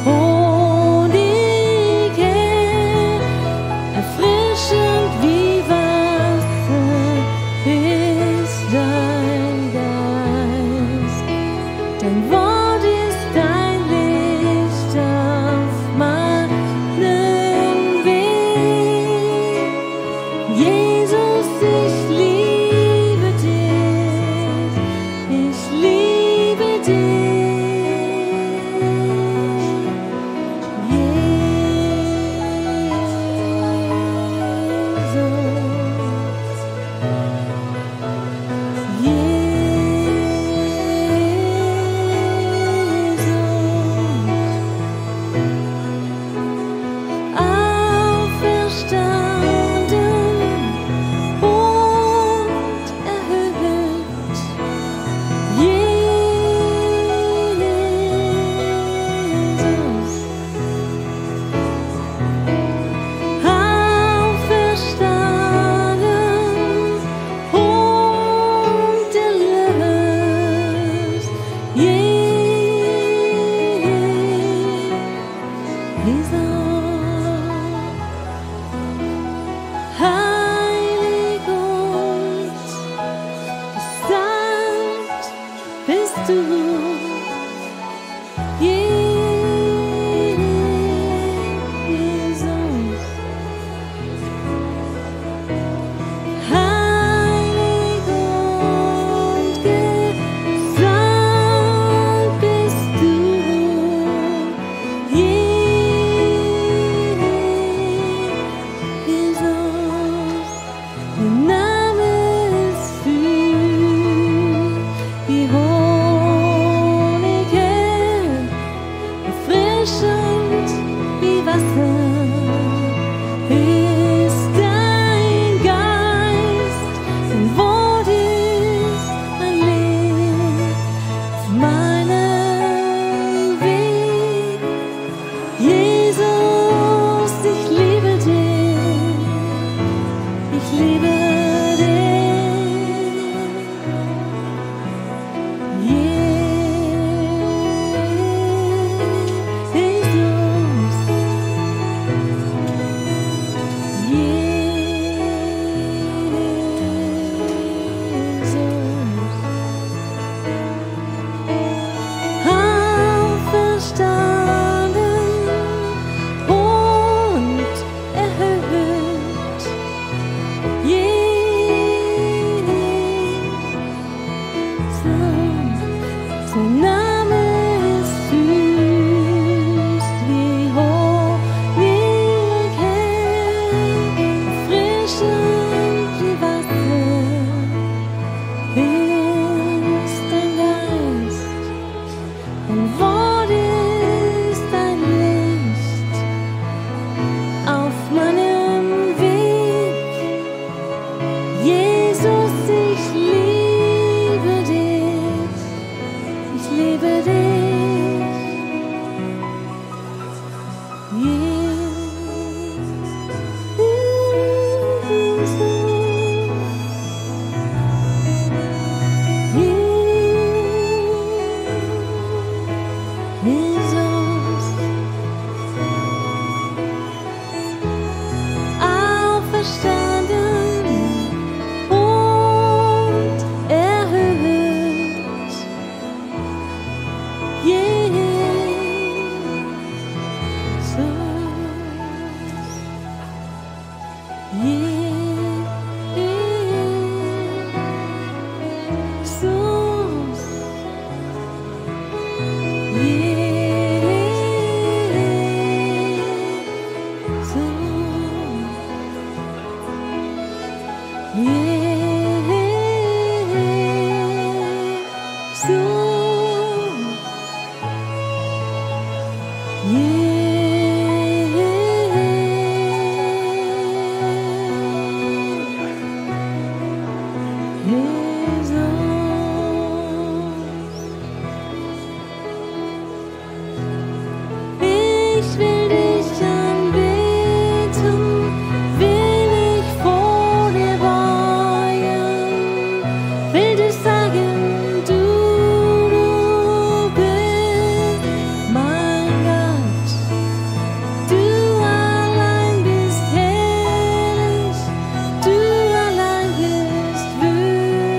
Honig, erfrischend wie Wasser ist dein Geist. Dein Wort ist dein Licht auf meinem Weg. Jesus, ich liebe dich. Ich liebe dich. Auferstanden und erhöht. Jesus. Auferstanden und erlöst. Jesus. Heilig und gesandt bist du. Jesus. Heilig und gesandt bist du. Jesus. Dein Name ist süß wie Honig, erfrischend wie Wasser ist dein Geist. Dein Wort ist ein Licht auf meinem Weg. Jesus, ich liebe dich. Ich liebe dich. Jesus. Auferstanden und erhöht. Jesus. Sein Name ist süß wie Honig, erfrischend wie Wasser ist dein Geist. Dein Wort ist ein Licht auf meinem Weg. Jesus, ich liebe dich. Ich liebe dich. Jesus. Ich will dich anbeten, will mich vor dir beugen, will dir sagen, du bist mein Gott. Du allein bist herrlich, du allein bist würdig.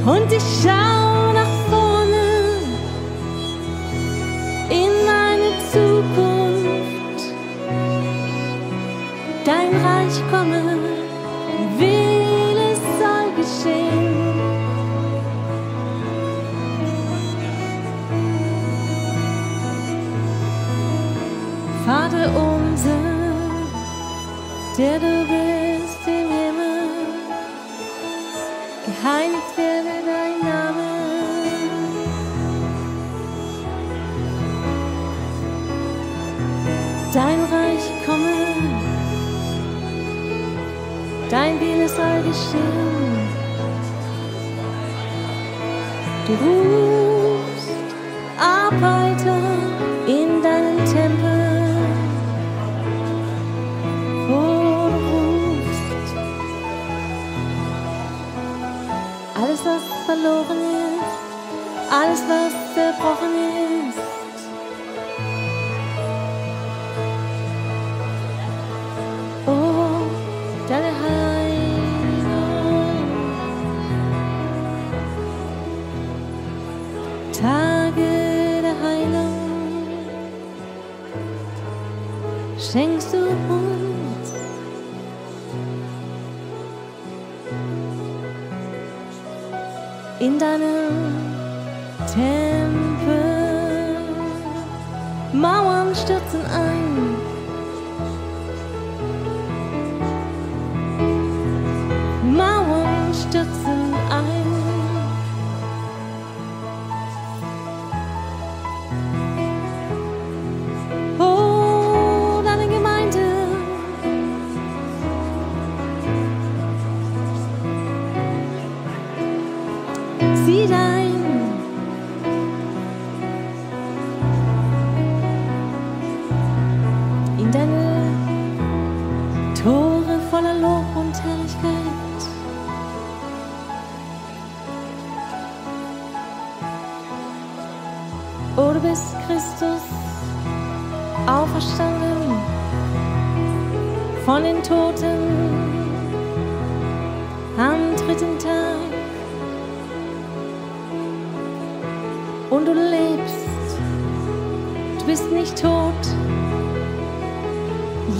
Und ich schau nach vorne in meine Zukunft. Dein Reich komme, will es soll geschehen. Vater unser, der du bist im Himmel, geheiligt werde dein Name. Dein Reich komme, dein Wille soll geschehen. Du rufst Arbeiter in deinen Tempel. Alles, was verloren ist, alles, was zerbrochen ist, oh, deine Heilung, Tage der Heilung, schenkst du uns. In deinem Tempel, Mauern stürzen ein, Mauern stürzen ein. Oh, deine Gemeinde, zieht ein. In deine Tore voller Lob und Herrlichkeit. Oh, du bist Christus, auferstanden von den Toten am 3. Tag. Und du lebst, du bist nicht tot.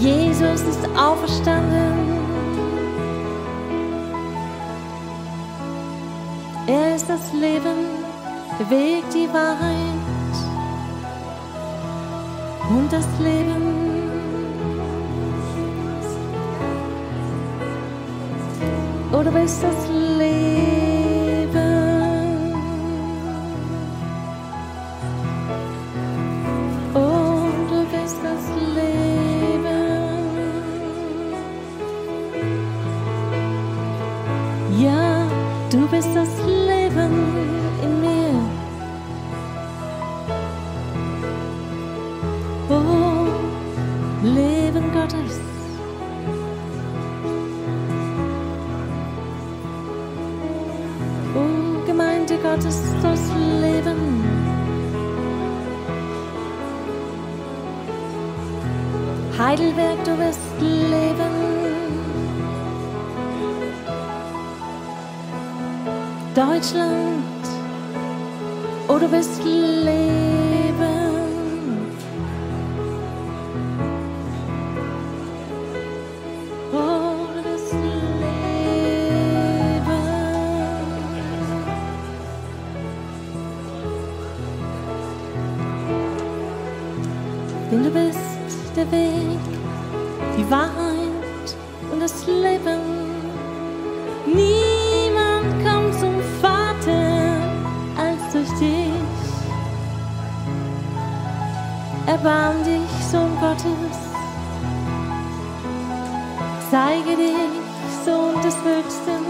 Jesus ist auferstanden. Er ist das Leben, der Weg, die Wahrheit und das Leben. Oh, du bist das Leben. Ja, du bist das Leben in mir. Oh, Leben Gottes. Oh, Gemeinde Gottes, das Leben. Heidelberg, du bist Leben. Deutschland, oh, du bist Leben. Oh, du bist Leben. Denn du bist der Weg, die Wahrheit und das Leben. Niemand kommt zum Vater als durch dich. Erbarm dich, Sohn Gottes. Zeige dich, Sohn des Höchsten.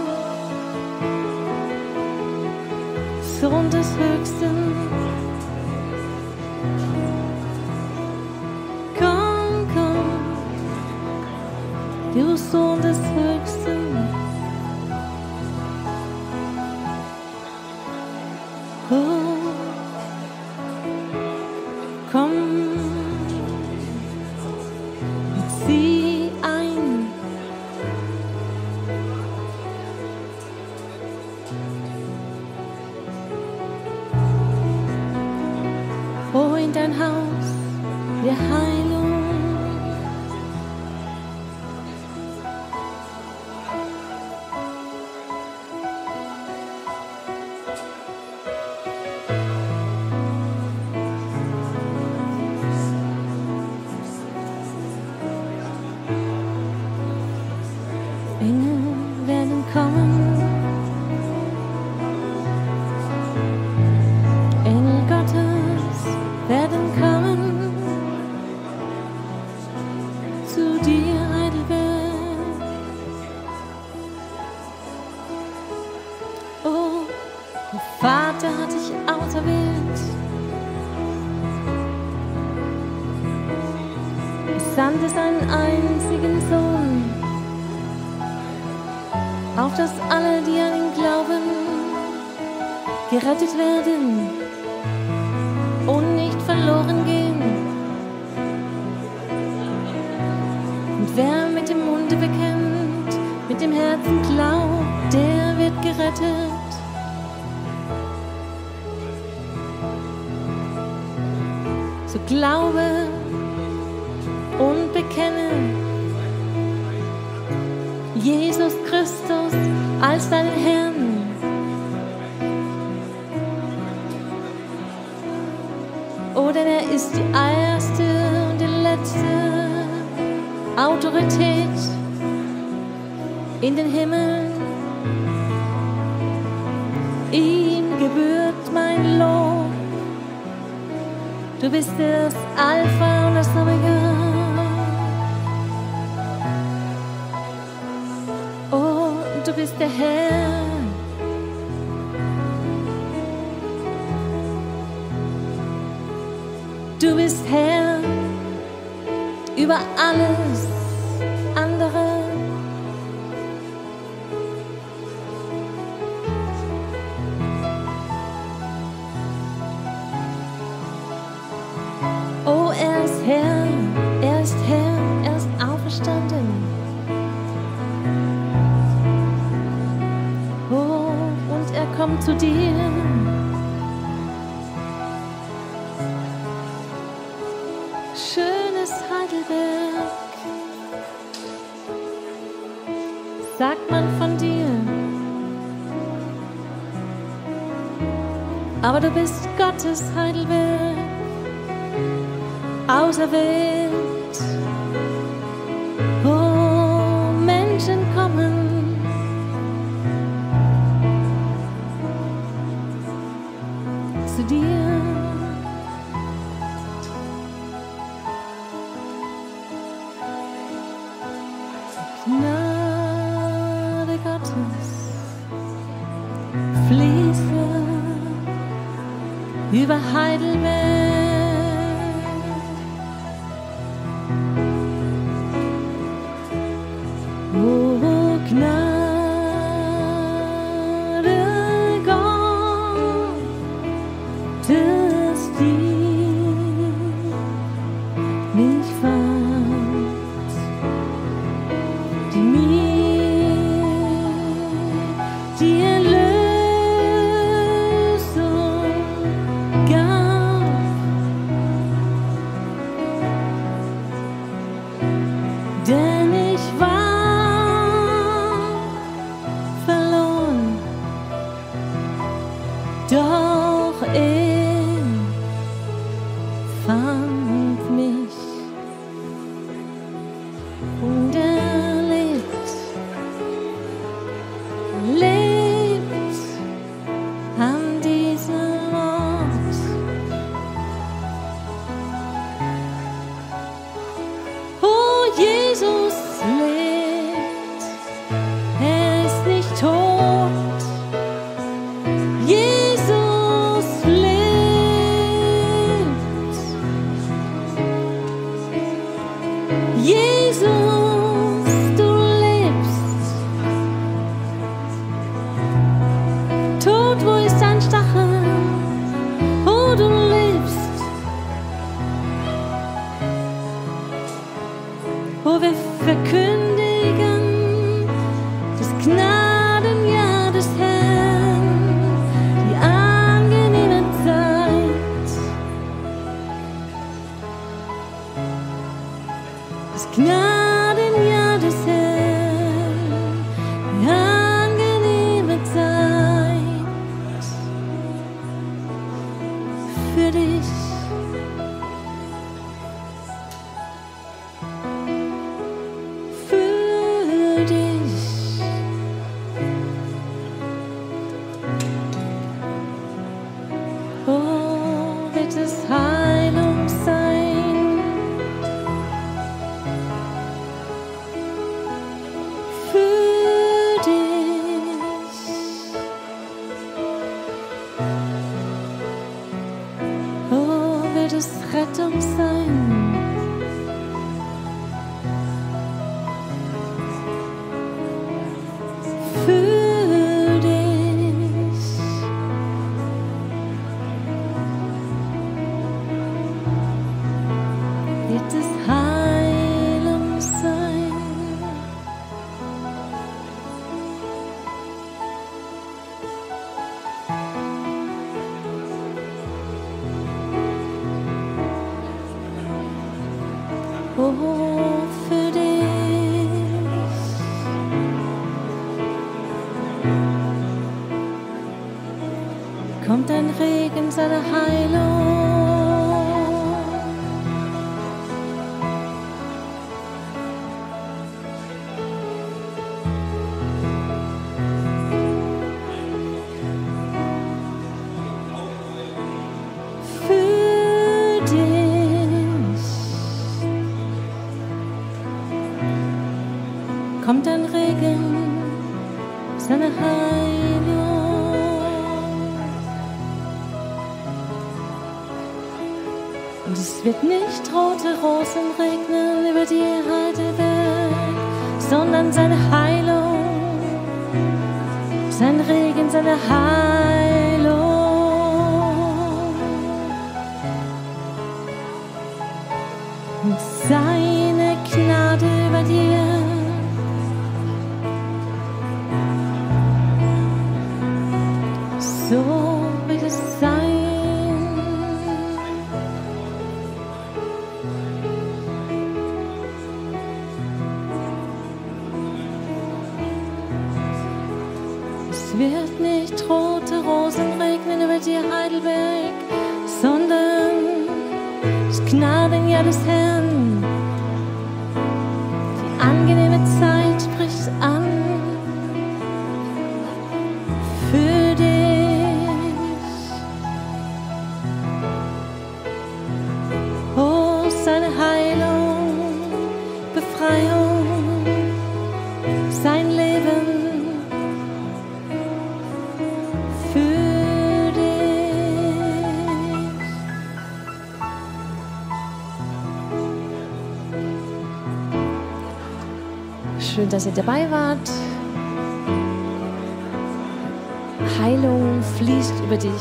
Sohn des Höchsten. Komm, komm, du Sohn des Höchsten. Oh, komm und zieh ein. der Heilung. Engel werden kommen, Engel Gottes werden kommen zu dir, Heidelberg. Oh, der Vater hat dich auserwählt. Er sandte seinen einzigen Sohn, auf dass alle, die an ihn glauben, gerettet werden und nicht verloren gehen. Und wer mit dem Munde bekennt, mit dem Herzen glaubt, der wird gerettet. So glaube und bekenne Jesus Christus als deinen Herrn. Oh, denn er ist die erste und die letzte Autorität in den Himmeln. Ihm gebührt mein Lob. Du bist das Alpha und das Omega. Du bist der Herr. Du bist Herr über alles andere. Oh, er ist Herr, er ist Herr, er ist auferstanden. Er kommt zu dir. Schönes Heidelberg, sagt man von dir. Aber du bist Gottes Heidelberg, auserwählt. Oh, Menschen kommen zu dir. Gnade Gottes fließe über Heidelberg. Oh, Gnade doch er fand mich und er lebt an diesem Ort. Oh, Jesus lebt, er ist nicht tot. Jesus wird es Heilung sein. Für dich. Oh, wird es Rettung sein. Für dich. Wird es Heilung sein. Oh, für dich. Kommt ein Regen seiner Heilung. Für dich kommt ein Regen seiner Heilung. Und es wird nicht rote Rosen regnen über die Heidelberg, sondern seine Heilung, sein Regen, seine Heilung. Und seine Gnade über dir. So wird es sein. Es wird nicht rote Rosen regnen über dir, Heidelberg, sondern das Gnadenjahr des Herrn. Die angenehme Zeit bricht an. Für dich. Oh, seine Heilung, Befreiung, sein Leben. Für dich. Schön, dass ihr dabei wart. Heilung fließt über dich.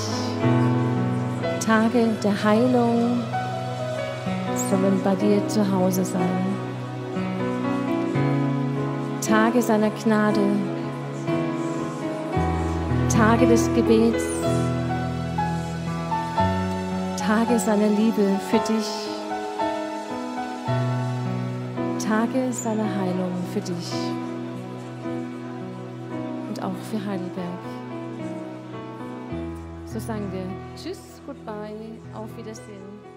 Tage der Heilung sollen bei dir zu Hause sein. Tage seiner Gnade, Tage des Gebets, Tage seiner Liebe für dich, Tage seiner Heilung für dich und auch für Heidelberg. So sagen wir Tschüss, Goodbye, auf Wiedersehen.